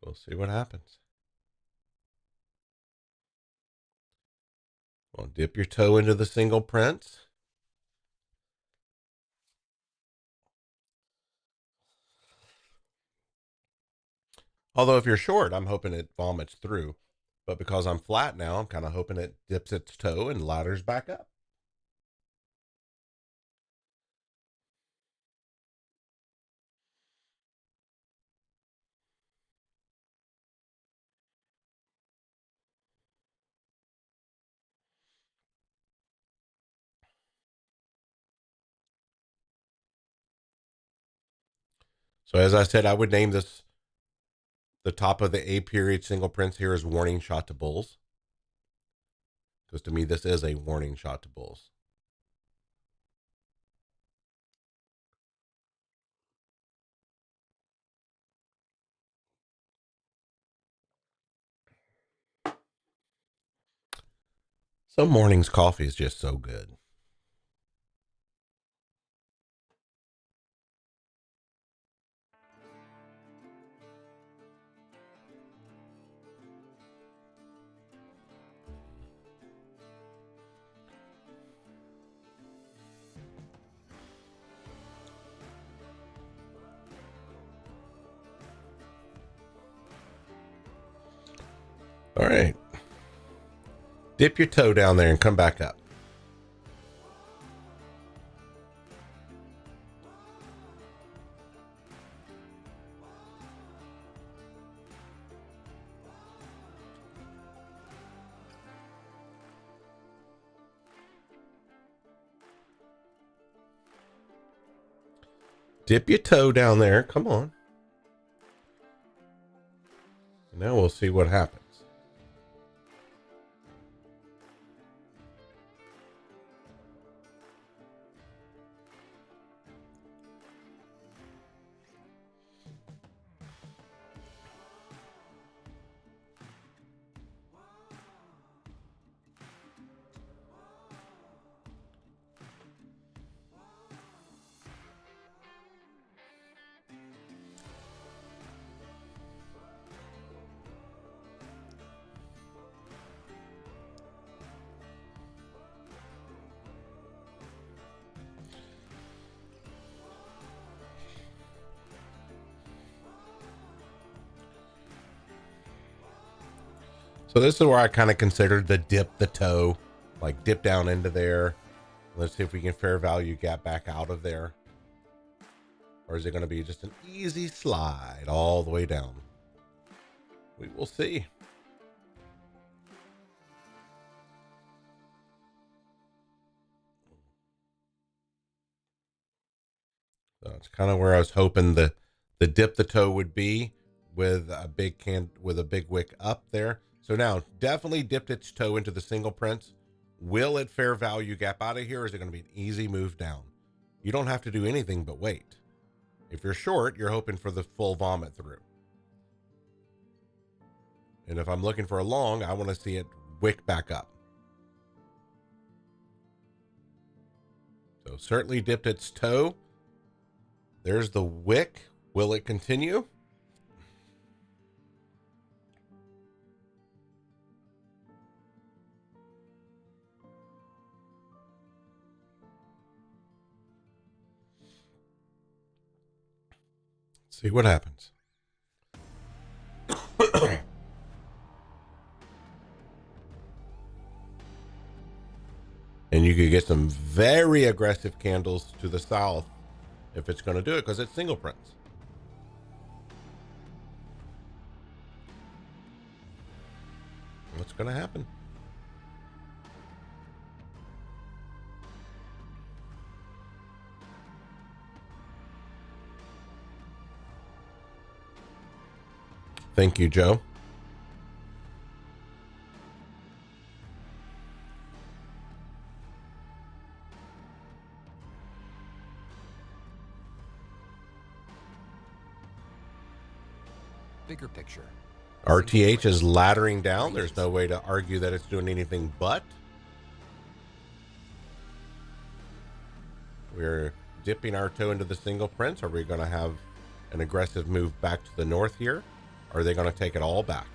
We'll see what happens. Well, dip your toe into the single prints. Although if you're short, I'm hoping it vomits through. But because I'm flat now, I'm kind of hoping it dips its toe and ladders back up. So as I said, I would name this, the top of the A period single prints here is warning shot to bulls. Because to me, this is a warning shot to bulls. Some morning's coffee is just so good. All right. Dip your toe down there and come back up. Dip your toe down there. Come on. Now we'll see what happens. So this is where I kind of considered the dip the toe, like dip down into there. Let's see if we can fair value gap back out of there. Or is it going to be just an easy slide all the way down? We will see. So it's kind of where I was hoping the dip the toe would be, with a big wick up there. So now definitely dipped its toe into the single prints. Will it fair value gap out of here? Or is it going to be an easy move down? You don't have to do anything but wait. If you're short, you're hoping for the full vomit through. And if I'm looking for a long, I want to see it wick back up. So certainly dipped its toe. There's the wick. Will it continue? See what happens. And you could get some very aggressive candles to the south if it's going to do it, because it's single prints. What's going to happen? Thank you, Joe. Bigger picture. RTH is laddering down. There's no way to argue that it's doing anything but. We're dipping our toe into the single prints. Are we going to have an aggressive move back to the north here? Or are they going to take it all back?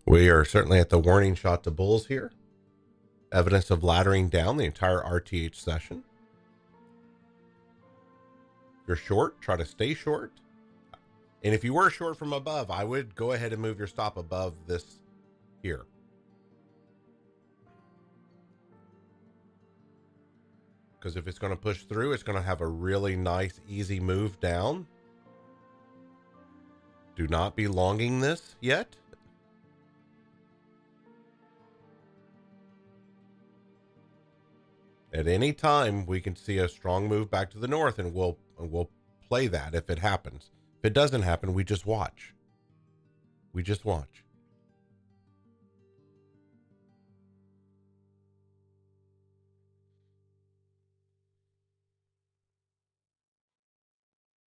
We are certainly at the warning shot to bulls here. Evidence of laddering down the entire RTH session. If you're short, try to stay short. And if you were short from above, I would go ahead and move your stop above this here. Because if it's going to push through, it's going to have a really nice, easy move down. Do not be longing this yet. At any time, we can see a strong move back to the north, and we'll play that if it happens. If it doesn't happen, we just watch. We just watch.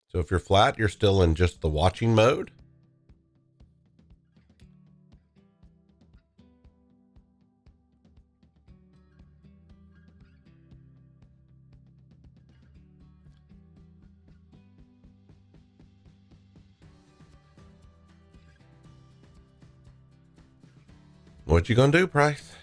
So if you're flat, you're still in just the watching mode. What you gonna do, Price?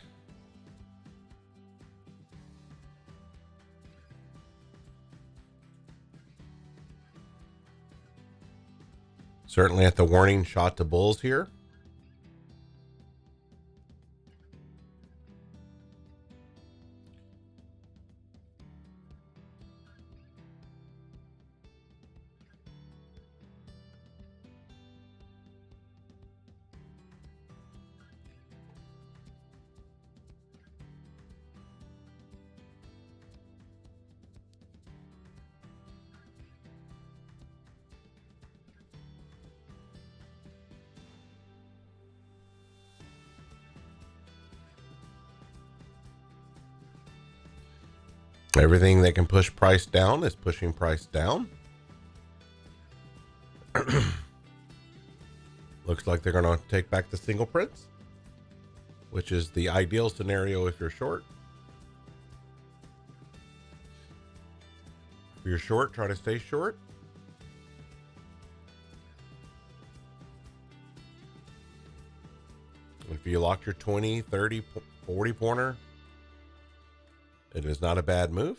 Certainly at the warning shot to bulls here. Everything that can push price down is pushing price down. Looks like they're going to take back the single prints, which is the ideal scenario if you're short. If you're short, try to stay short. If you locked your 20, 30, 40 pointer, it is not a bad move.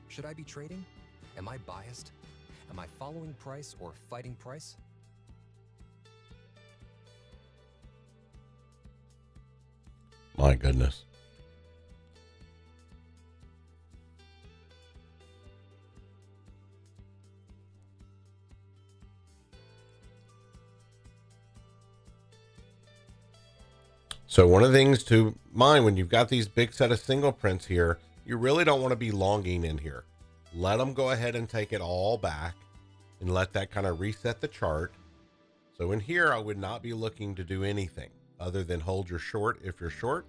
Should I be trading? Am I biased? Am I following price or fighting price? My goodness. So one of the things to mind when you've got these big set of single prints here, you really don't want to be longing in here. Let them go ahead and take it all back and let that kind of reset the chart. So in here, I would not be looking to do anything other than hold your short if you're short.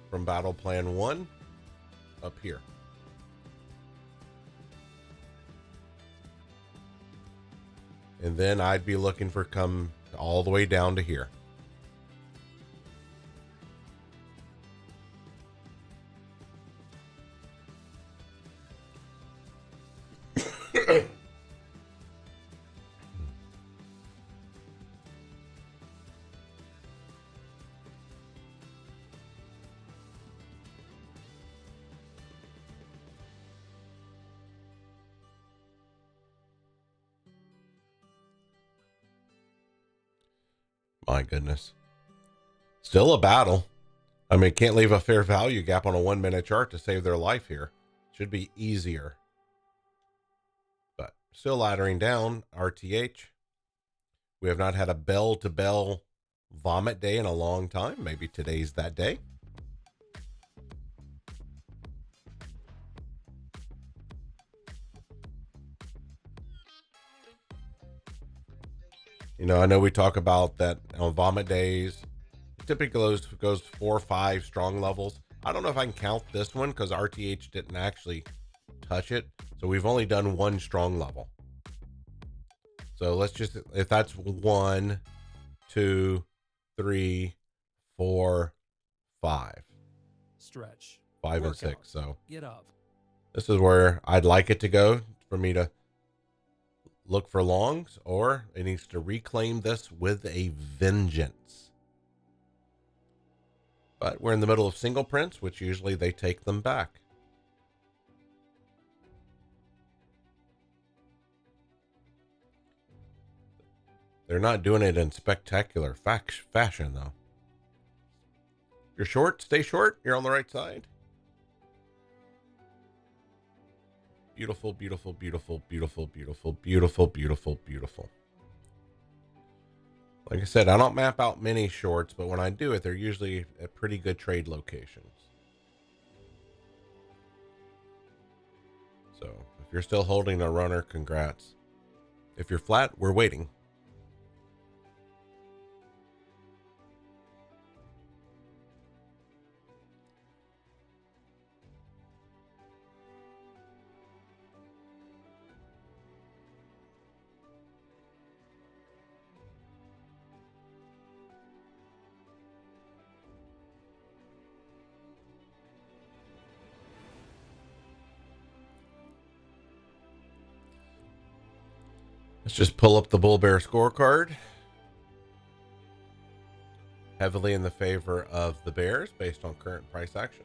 From battle plan 1 up here. And then I'd be looking for come all the way down to here. My goodness. Still a battle. I mean, can't leave a fair value gap on a 1 minute chart to save their life here. Should be easier. But still laddering down. RTH. We have not had a bell to bell vomit day in a long time. Maybe today's that day. You know, I know we talk about that on vomit days. Typically goes 4 or 5 strong levels. I don't know if I can count this one because RTH didn't actually touch it. So we've only done 1 strong level. So let's just, if that's 1, 2, 3, 4, 5. Stretch. 5 and Workout. 6. So Get up. this is where I'd like it to go for me to look for longs, or it needs to reclaim this with a vengeance. But we're in the middle of single prints, which usually they take them back. They're not doing it in spectacular fashion, though. You're short, stay short. You're on the right side. Beautiful, beautiful, beautiful, beautiful, beautiful, beautiful, beautiful, beautiful. Like I said, I don't map out many shorts, but when I do it, they're usually at pretty good trade locations. So if you're still holding a runner, congrats. If you're flat, we're waiting. Let's just pull up the Bull Bear scorecard. Heavily in the favor of the Bears based on current price action.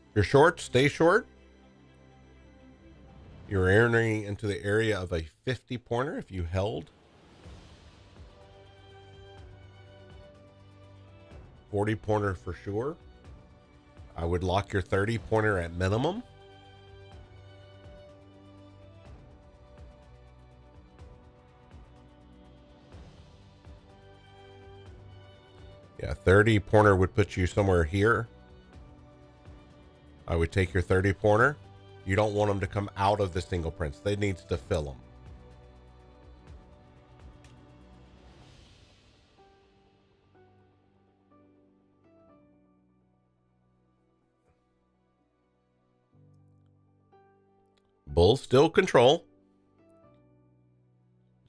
If you're short, stay short. You're entering into the area of a 50 pointer if you held. 40 pointer for sure. I would lock your 30 pointer at minimum. Yeah, 30 pointer would put you somewhere here. I would take your 30 pointer. You don't want them to come out of the single prints. They needs to fill them. Bulls still control.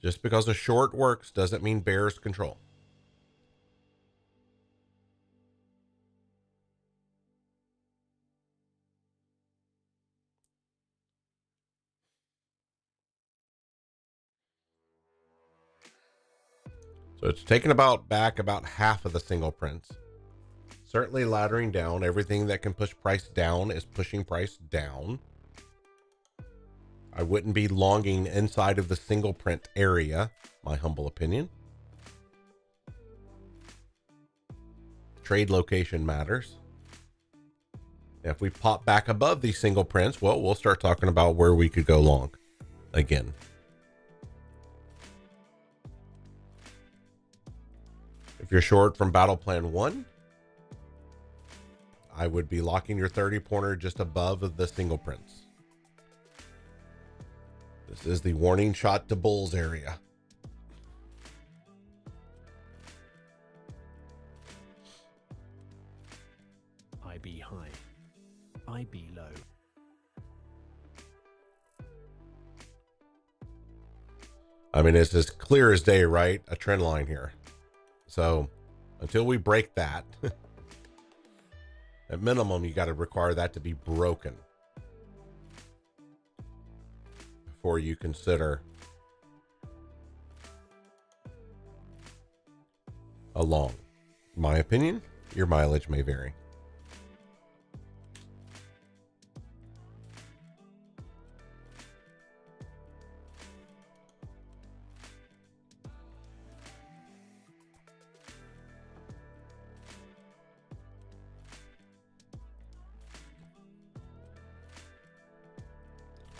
Just because a short works doesn't mean Bears control. So it's taken back about half of the single prints. Certainly laddering down. Everything that can push price down is pushing price down. I wouldn't be longing inside of the single print area, my humble opinion. Trade location matters. If we pop back above these single prints, well, we'll start talking about where we could go long again. If you're short from battle plan 1, I would be locking your 30 pointer just above the single prints. This is the warning shot to bulls area. IB high. IB low. I mean, it's as clear as day, right? A trend line here. So until we break that, at minimum, you got to require that to be broken before you consider a long. My opinion, your mileage may vary.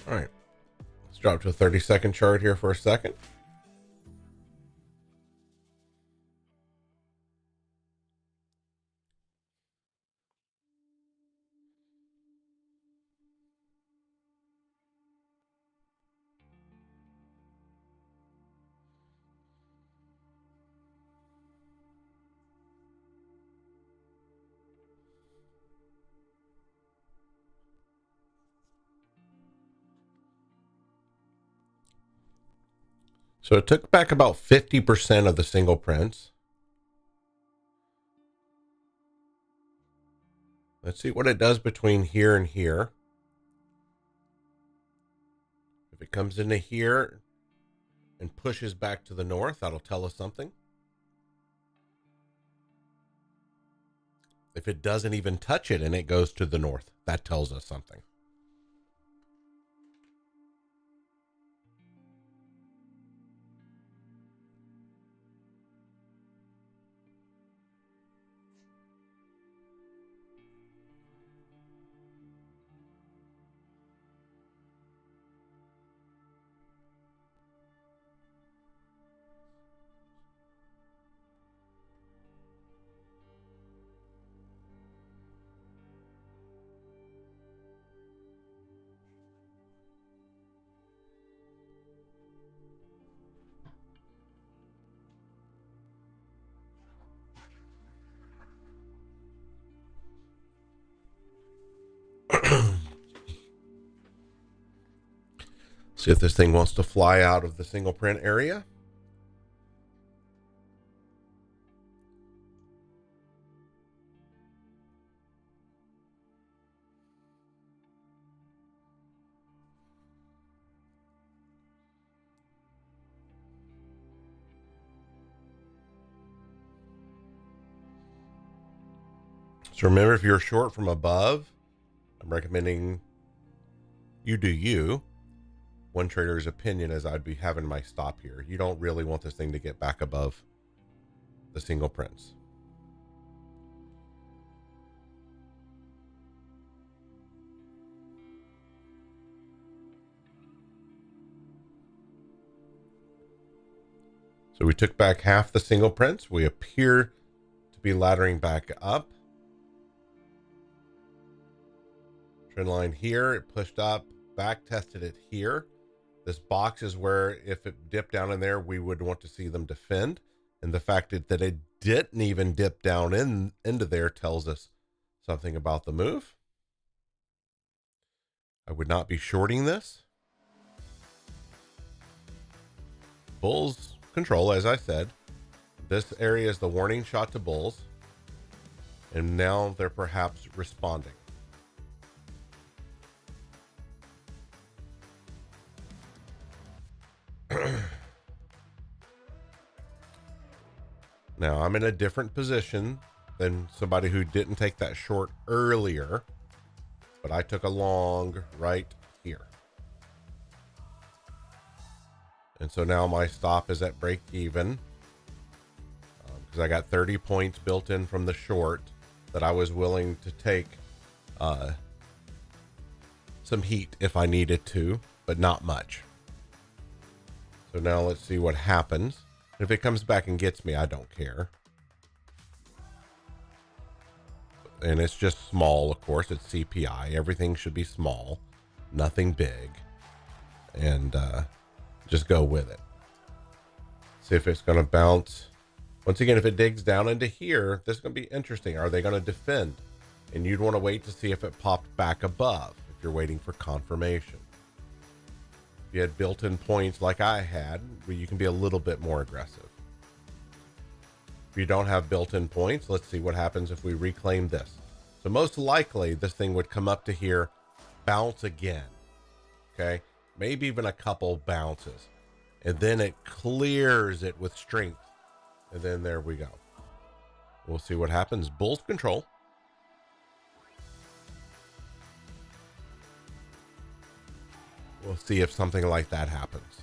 All right, let's drop to a 30-second chart here for a second. So it took back about 50% of the single prints. Let's see what it does between here and here. If it comes into here and pushes back to the north, that'll tell us something. If it doesn't even touch it and it goes to the north, that tells us something. See if this thing wants to fly out of the single print area. So remember, if you're short from above, I'm recommending you do you. One trader's opinion is I'd be having my stop here. You don't really want this thing to get back above the single prints. So we took back half the single prints. We appear to be laddering back up. Trend line here, it pushed up, back tested it here. This box is where if it dipped down in there, we would want to see them defend. And the fact that it didn't even dip down into there tells us something about the move. I would not be shorting this. Bulls control, as I said. This area is the warning shot to bulls. And now they're perhaps responding. Now I'm in a different position than somebody who didn't take that short earlier, but I took a long right here. And so now my stop is at break even because I got 30 points built in from the short that I was willing to take some heat if I needed to, but not much. So now let's see what happens. If it comes back and gets me, I don't care. And it's just small, of course. It's CPI. Everything should be small, nothing big. And just go with it. See if it's going to bounce. Once again, if it digs down into here, this is going to be interesting. Are they going to defend? And you'd want to wait to see if it popped back above, if you're waiting for confirmation. If you had built-in points like I had, where you can be a little bit more aggressive. If you don't have built-in points, let's see what happens if we reclaim this. So most likely this thing would come up to here, bounce again. Okay, maybe even a couple bounces, and then it clears it with strength, and then there we go. We'll see what happens. Bulls control. We'll see if something like that happens.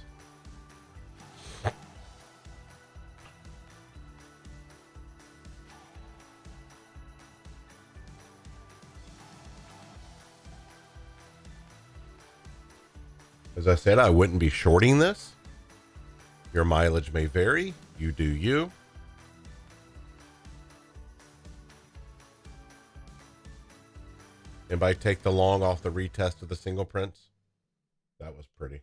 As I said, I wouldn't be shorting this. Your mileage may vary. You do you. Anybody take the long off the retest of the single prints? That was pretty.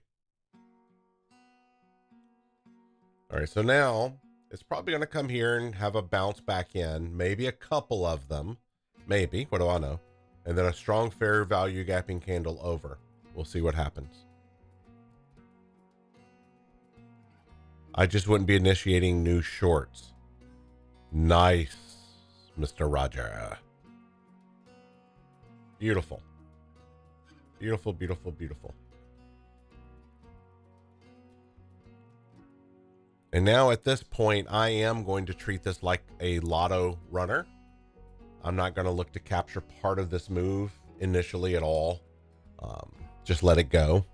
All right, so now it's probably going to come here and have a bounce back in, maybe a couple of them, maybe, what do I know? And then a strong fair value gapping candle over. We'll see what happens. I just wouldn't be initiating new shorts. Nice, Mr. Roger. Beautiful. Beautiful, beautiful, beautiful. And now at this point, I am going to treat this like a lotto runner. I'm not going to look to capture part of this move initially at all. Just let it go.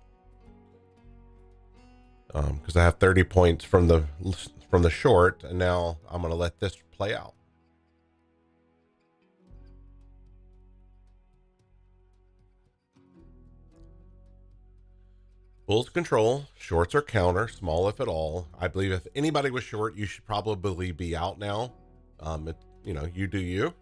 Because I have 30 points from the short, and now I'm going to let this play out. Bulls control, shorts are counter, small if at all. I believe if anybody was short, you should probably be out now. You do you.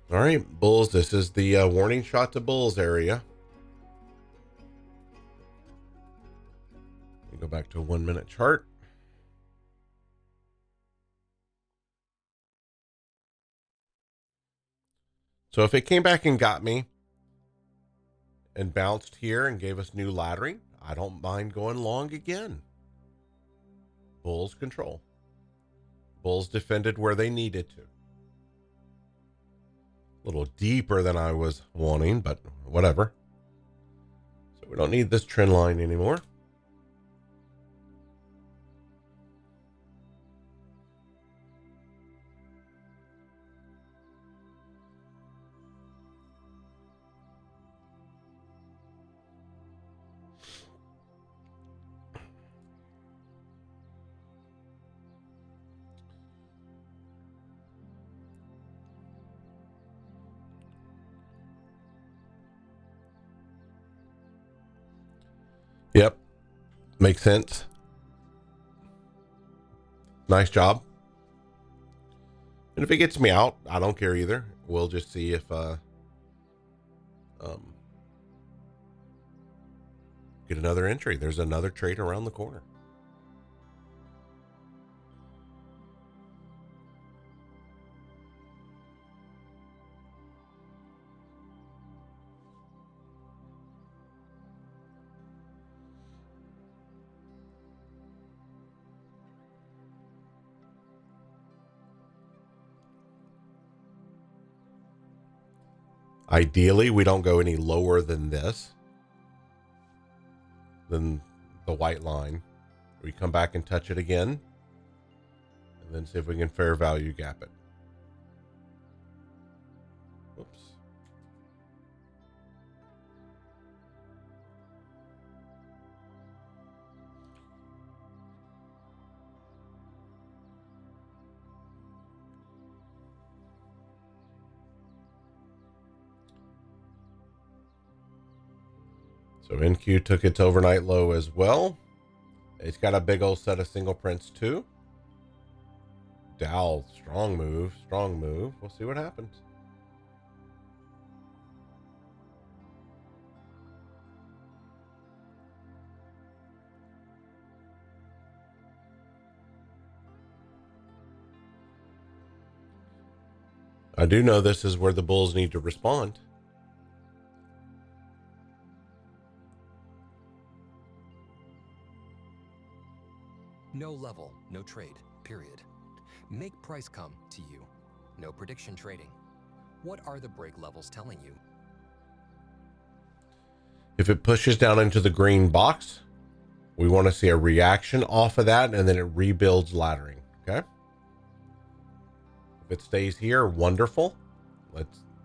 All right, bulls, this is the warning shot to bulls area. Let me go back to a 1 minute chart. So if it came back and got me and bounced here and gave us new laddering, I don't mind going long again. Bulls control. Bulls defended where they needed to. A little deeper than I was wanting, but whatever. So we don't need this trend line anymore. Yep. Makes sense. Nice job. And if it gets me out, I don't care either. We'll just see if get another entry. There's another trade around the corner. Ideally, we don't go any lower than this, than the white line. We come back and touch it again, and then see if we can fair value gap it. Whoops. So NQ took its overnight low as well. It's got a big old set of single prints too. Dow, strong move, strong move. We'll see what happens. I do know this is where the bulls need to respond. No level, no trade, period. Make price come to you. No prediction trading. What are the break levels telling you? If it pushes down into the green box, we want to see a reaction off of that, and then it rebuilds laddering. Okay. If it stays here, wonderful.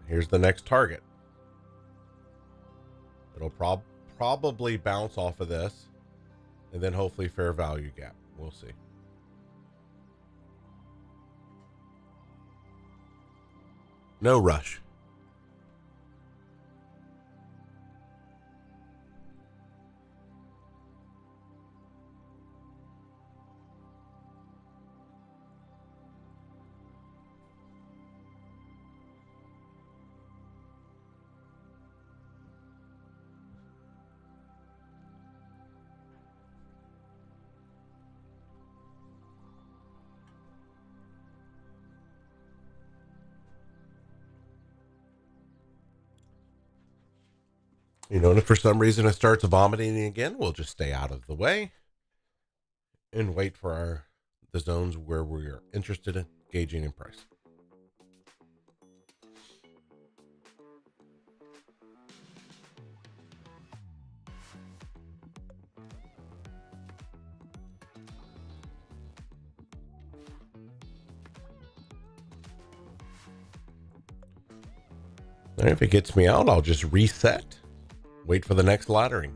Here's the next target. It'll probably bounce off of this, and then hopefully fair value gap. We'll see. No rush. You know, and if for some reason it starts vomiting again, we'll just stay out of the way and wait for the zones where we're interested in gauging in price. And if it gets me out, I'll just reset, wait for the next laddering.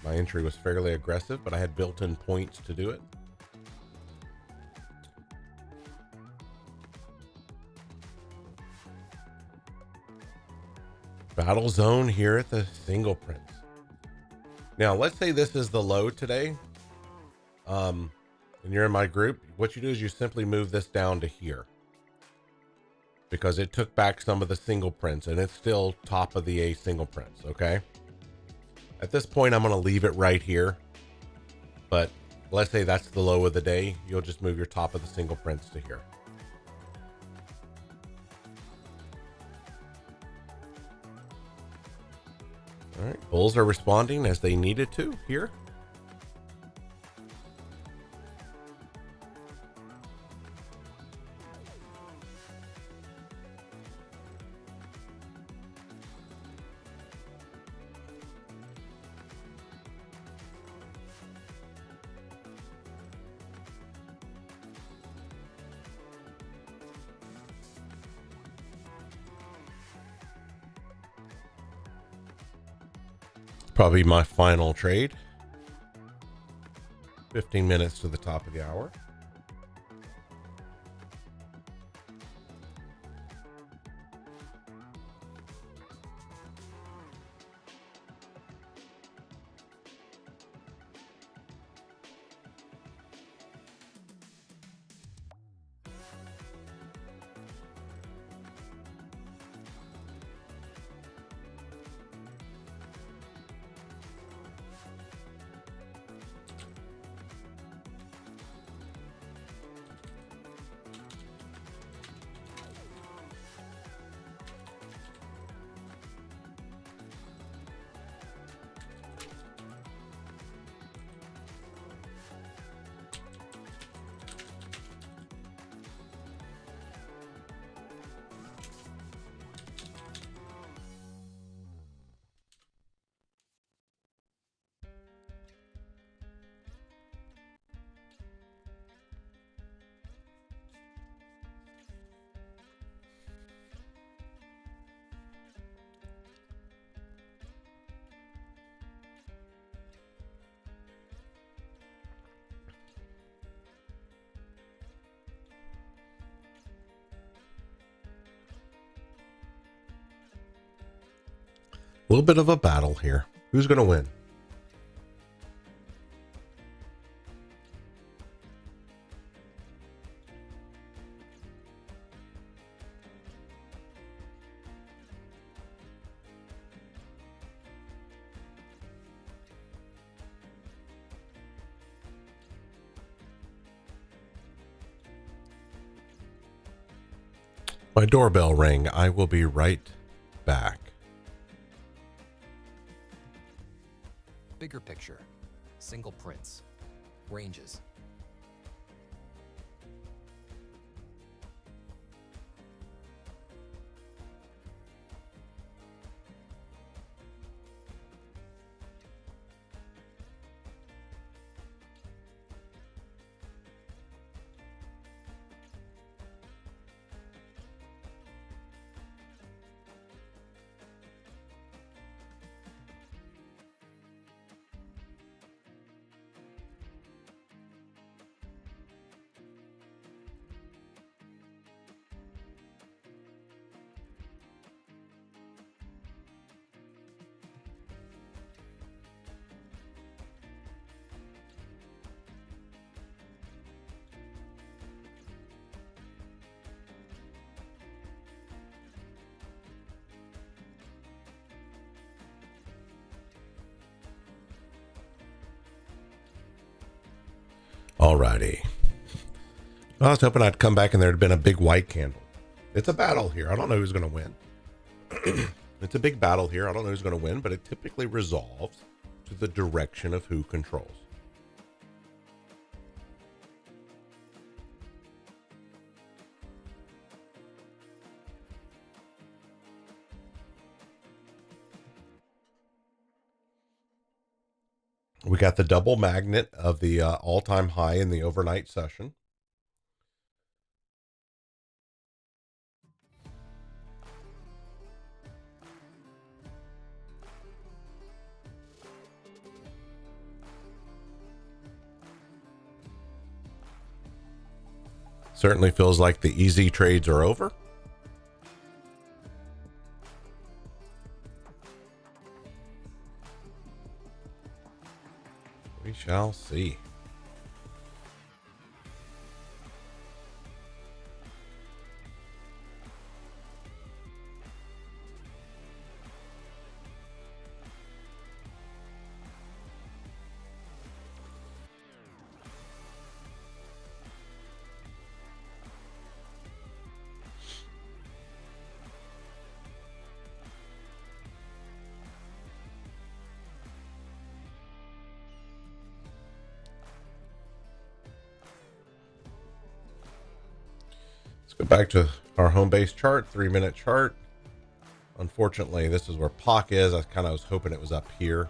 My entry was fairly aggressive, but I had built-in points to do it. Battle zone here at the single prints. Now, let's say this is the low today. And you're in my group. What you do is you simply move this down to here, because it took back some of the single prints and it's still top of the A single prints. Okay. At this point, I'm going to leave it right here, but let's say that's the low of the day. You'll just move your top of the single prints to here. All right. Bulls are responding as they needed to here. Probably my final trade. 15 minutes to the top of the hour. A little bit of a battle here. Who's going to win? My doorbell rang. I will be right back. Bigger picture, single prints, ranges. Alrighty. I was hoping I'd come back and there'd been a big white candle. It's a battle here. I don't know who's going to win. It's a big battle here. I don't know who's going to win, but it typically resolves to the direction of who controls. We got the double magnet of the all-time high in the overnight session. Certainly feels like the easy trades are over. We shall see. Let's go back to our home base chart, 3-minute chart. Unfortunately, this is where POC is. I kind of was hoping it was up here.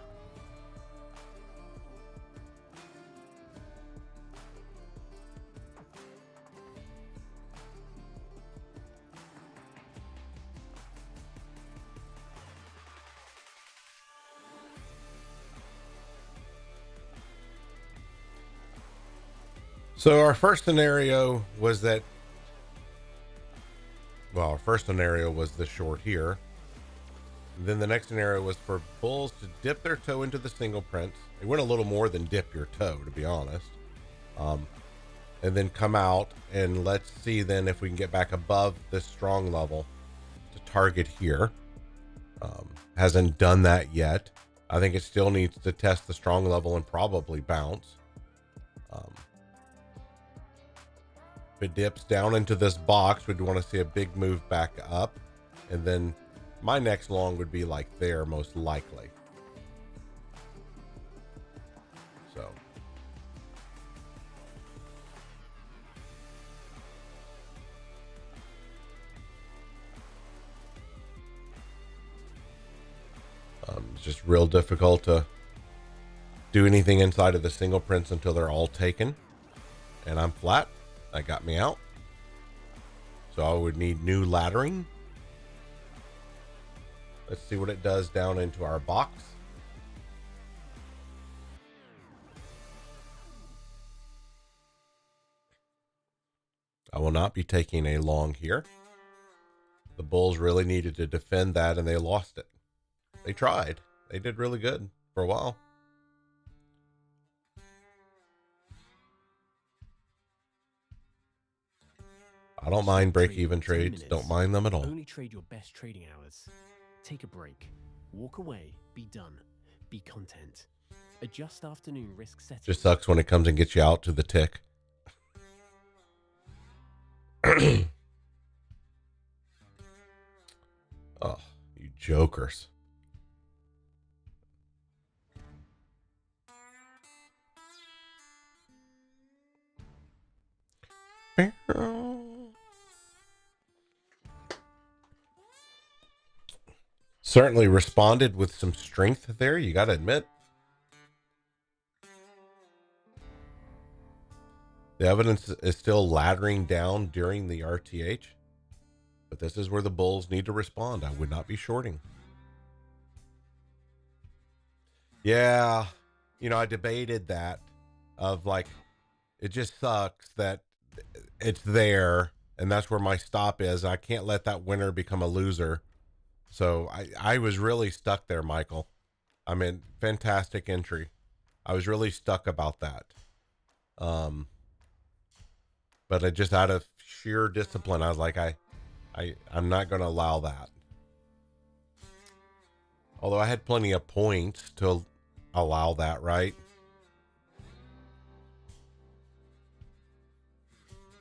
So our first scenario was that, well, our first scenario was the short here. And then the next scenario was for bulls to dip their toe into the single prints. It went a little more than dip your toe, to be honest. And then come out, and let's see then if we can get back above this strong level to target here. Hasn't done that yet. I think it still needs to test the strong level and probably bounce. If it dips down into this box, we'd want to see a big move back up. And then my next long would be like there, most likely. So. It's just real difficult to do anything inside of the single prints until they're all taken. And I'm flat. That got me out. So I would need new laddering. Let's see what it does down into our box. I will not be taking a long here. The bulls really needed to defend that, and they lost it. They tried. They did really good for a while. I don't mind break-even trades. Don't mind them at all. Only trade your best trading hours. Take a break. Walk away. Be done. Be content. Adjust afternoon risk settings. Just sucks when it comes and gets you out to the tick. Oh, you jokers. Certainly responded with some strength there, you got to admit. The evidence is still laddering down during the RTH, but this is where the bulls need to respond. I would not be shorting. Yeah, you know, I debated that of like, it just sucks that it's there and that's where my stop is. I can't let that winner become a loser. So I was really stuck there, Michael. I mean, fantastic entry. I was really stuck about that. But I just, out of sheer discipline, I was like, I'm not going to allow that. Although I had plenty of points to allow that, right?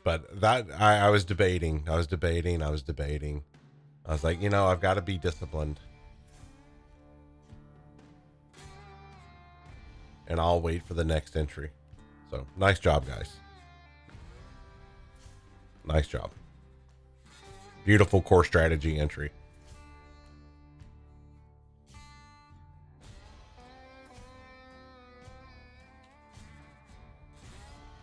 But that, I was debating. I was like, you know, I've got to be disciplined. and I'll wait for the next entry. So nice job, guys. Nice job. Beautiful core strategy entry.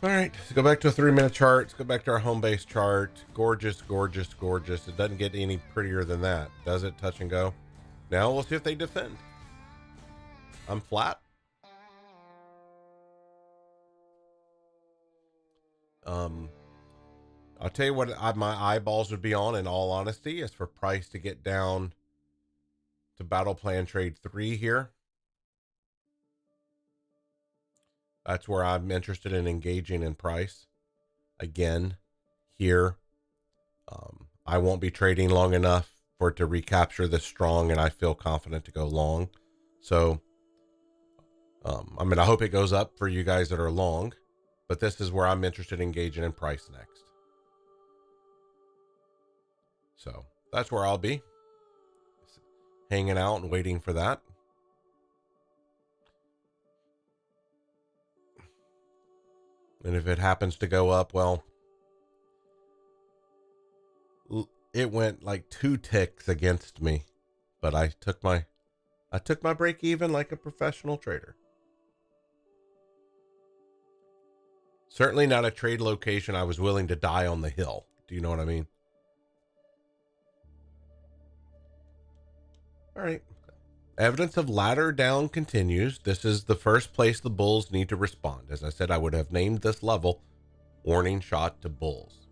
All right, let's go back to a 3-minute chart. Let's go back to our home base chart. Gorgeous, gorgeous, gorgeous. It doesn't get any prettier than that, does it? Touch and go. Now we'll see if they defend. I'm flat. I'll tell you what my eyeballs would be on, in all honesty, is for price to get down to battle plan trade 3 here. That's where I'm interested in engaging in price. Again, here, I won't be trading long enough for it to recapture this strong, and I feel confident to go long. So, I mean, I hope it goes up for you guys that are long, but this is where I'm interested in engaging in price next. So that's where I'll be, hanging out and waiting for that. And if it happens to go up, well, it went like 2 ticks against me, but I took my break even like a professional trader. Certainly not a trade location I was willing to die on the hill. Do you know what I mean? All right. Evidence of ladder down continues. This is the first place the bulls need to respond. As I said, I would have named this level warning shot to bulls.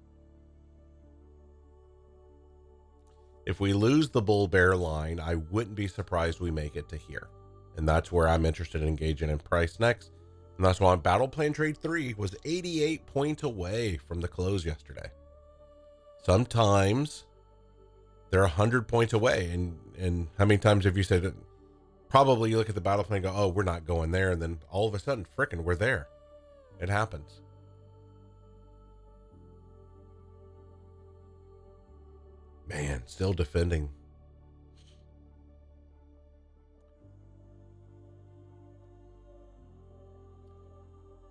If we lose the bull bear line, I wouldn't be surprised we make it to here. And that's where I'm interested in engaging in price next. And that's why battle plan trade 3 was 88 points away from the close yesterday. Sometimes they're 100 points away. And how many times have you said it? Probably you look at the battle plan and go, oh, we're not going there. And then all of a sudden, frickin', we're there. It happens. Man, still defending.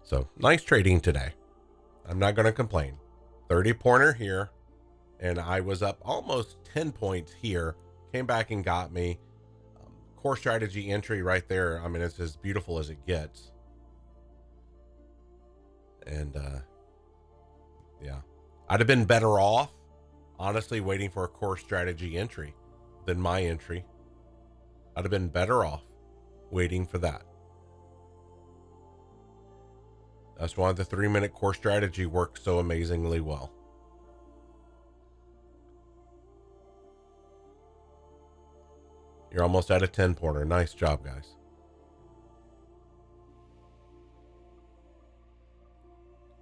So nice trading today. I'm not going to complain. 30 pointer here. And I was up almost 10 points here. Came back and got me. Core strategy entry right there. I mean, it's as beautiful as it gets. And yeah, I'd have been better off, honestly, waiting for a core strategy entry than my entry. I'd have been better off waiting for that. That's why the 3-minute core strategy works so amazingly well. You're almost at a 10 pointer. Nice job, guys.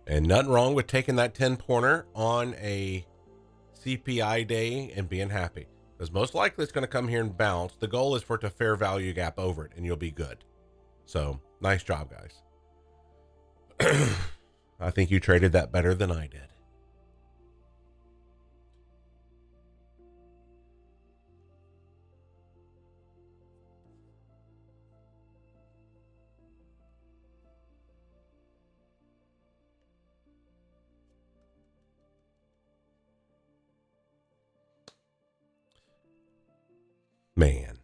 And nothing wrong with taking that 10 pointer on a CPI day and being happy. Because most likely it's going to come here and bounce. The goal is for it to fair value gap over it, and you'll be good. So, nice job, guys. I think you traded that better than I did. Man.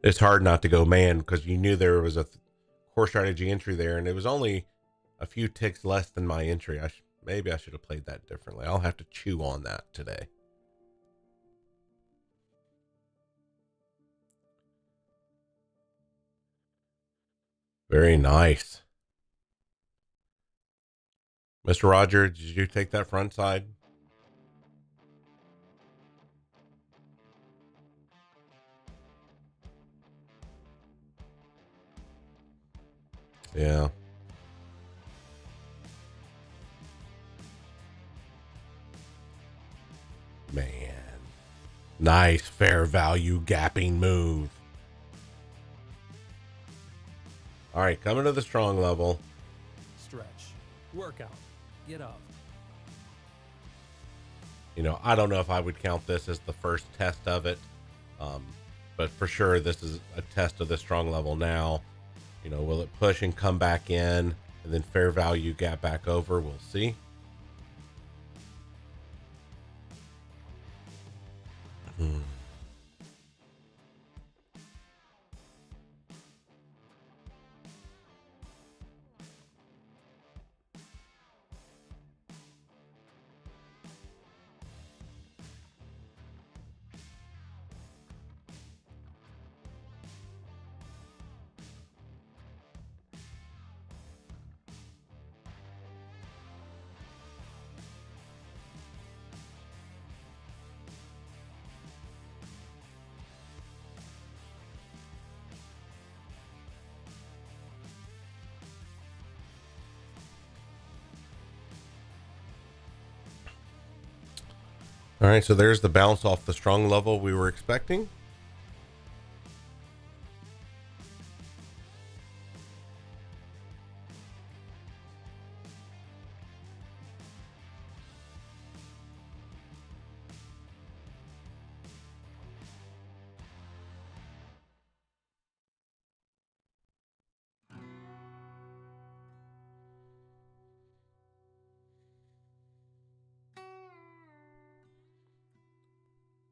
It's hard not to go man because you knew there was a core strategy entry there, and it was only a few ticks less than my entry. Maybe I should have played that differently. I'll have to chew on that today. Very nice. Mr. Roger, did you take that front side? Yeah. Man. Nice fair value gapping move. All right, coming to the strong level. Stretch. Workout. Get up. You know, I don't know if I would count this as the first test of it. But but for sure, this is a test of the strong level now. You know, will it push and come back in and then fair value gap back over? We'll see. All right, so there's the bounce off the strong level we were expecting.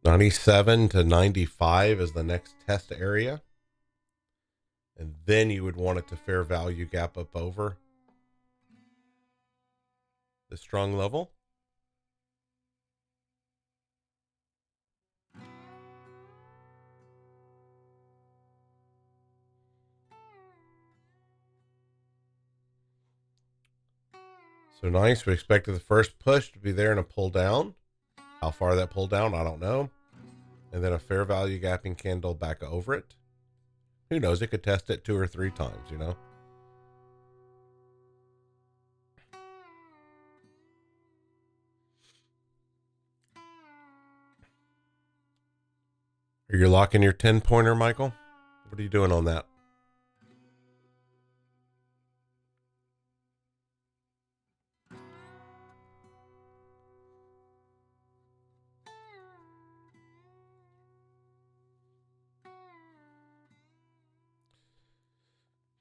$97 to $95 is the next test area. And then you would want it to fair value gap up over the strong level. So nice. We expected the first push to be there and a pull down. How far that pull down, I don't know. And then a fair value gapping candle back over it. Who knows? It could test it 2 or 3 times, you know. Are you locking your 10-pointer, Michael? What are you doing on that?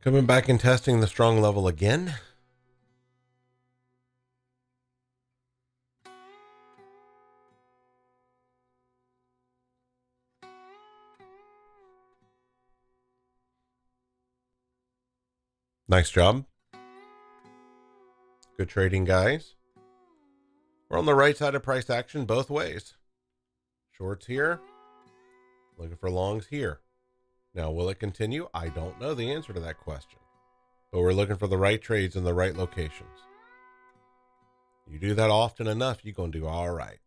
Coming back and testing the strong level again. Nice job. Good trading, guys. We're on the right side of price action both ways. Shorts here. Looking for longs here. Now, will it continue? I don't know the answer to that question. But we're looking for the right trades in the right locations. You do that often enough, you're going to do all right.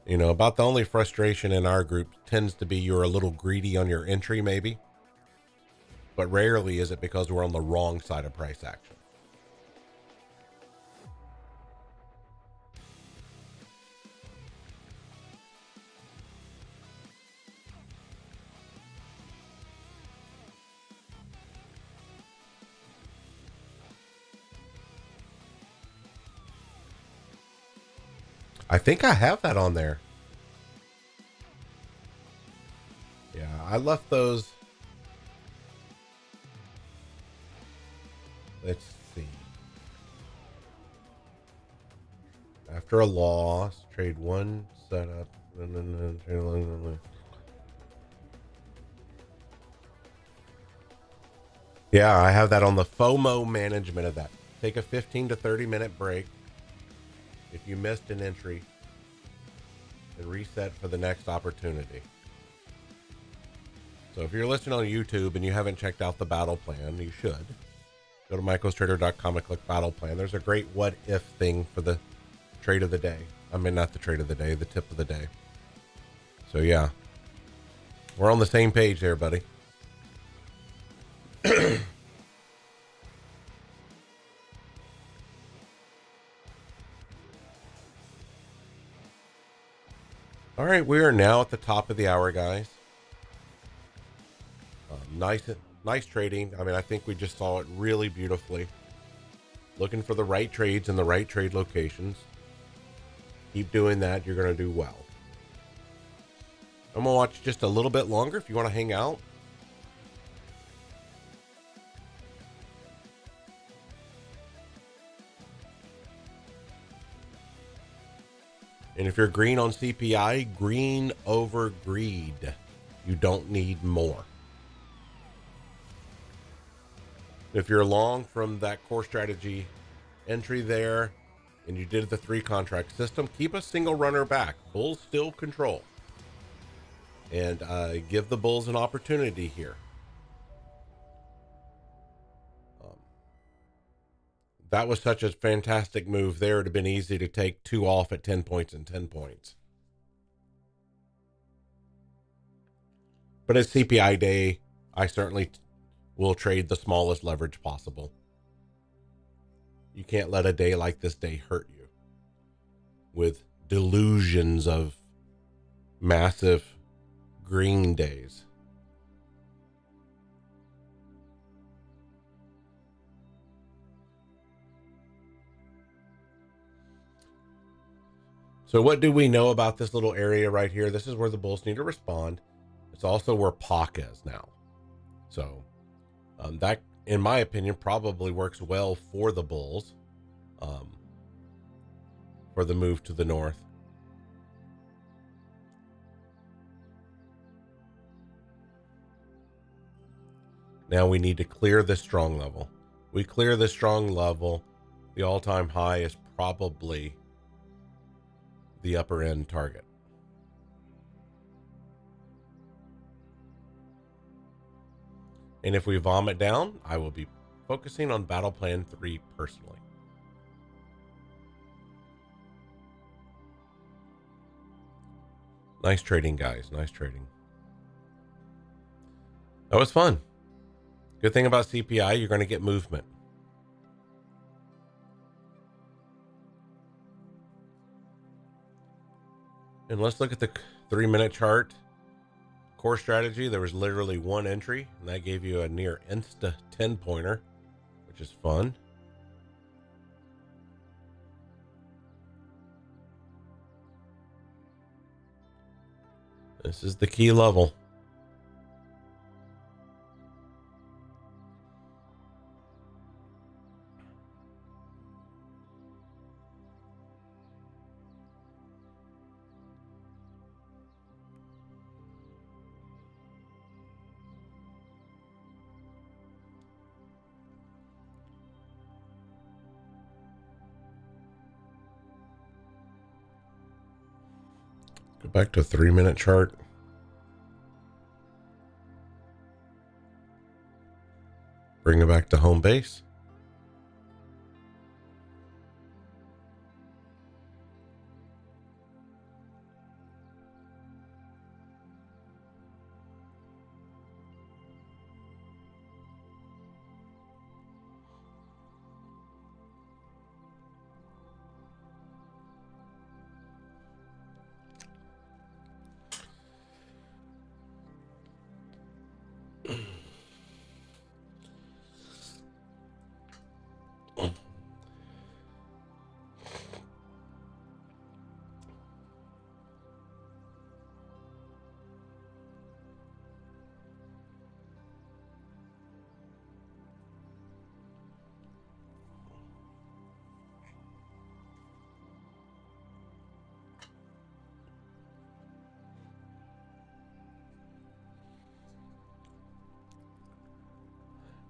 You know, about the only frustration in our group tends to be you're a little greedy on your entry, maybe. But rarely is it because we're on the wrong side of price action. I think I have that on there. Yeah, I left those. Let's see. After a loss, trade one setup. Yeah, I have that on the FOMO management of that. Take a 15 to 30 minute break. If you missed an entry, and reset for the next opportunity. So if you're listening on YouTube and you haven't checked out the battle plan, you should. Go to michaelstrader.com and click battle plan. There's a great what if thing for the trade of the day. I mean, not the trade of the day, the tip of the day. So yeah, we're on the same page there, buddy. All right, we are now at the top of the hour, guys. Nice trading. I mean, I think we just saw it really beautifully. looking for the right trades in the right trade locations. Keep doing that. You're going to do well. I'm going to watch just a little bit longer if you want to hang out. And if you're green on CPI, green over greed. You don't need more. If you're long from that core strategy entry there and you did the 3 contract system, keep a single runner back. Bulls still control. And give the Bulls an opportunity here. That was such a fantastic move there. It would have been easy to take 2 off at 10 points and 10 points. But at CPI day, I certainly will trade the smallest leverage possible. You can't let a day like this day hurt you with delusions of massive green days. So what do we know about this little area right here? This is where the Bulls need to respond. It's also where POC is now. So that, in my opinion, probably works well for the Bulls for the move to the north. Now we need to clear this strong level. We clear the strong level. The all-time high is probably the upper end target. And if we vomit down, I will be focusing on battle plan 3 personally. Nice trading, guys. Nice trading. That was fun. Good thing about CPI, you're going to get movement. And let's look at the 3-minute chart. Core strategy, there was literally 1 entry, and that gave you a near insta 10-pointer, which is fun. This is the key level. Go back to 3-minute chart. Bring it back to home base.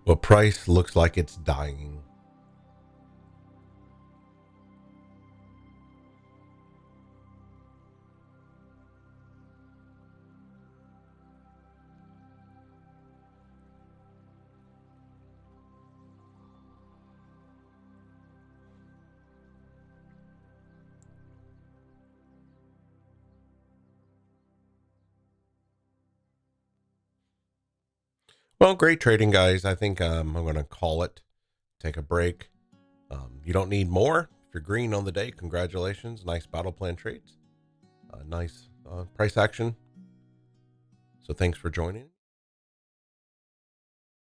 Well, price looks like it's dying. Well, great trading, guys. I think I'm going to call it, take a break. You don't need more. If you're green on the day, congratulations. Nice battle plan trades. Nice price action. So thanks for joining.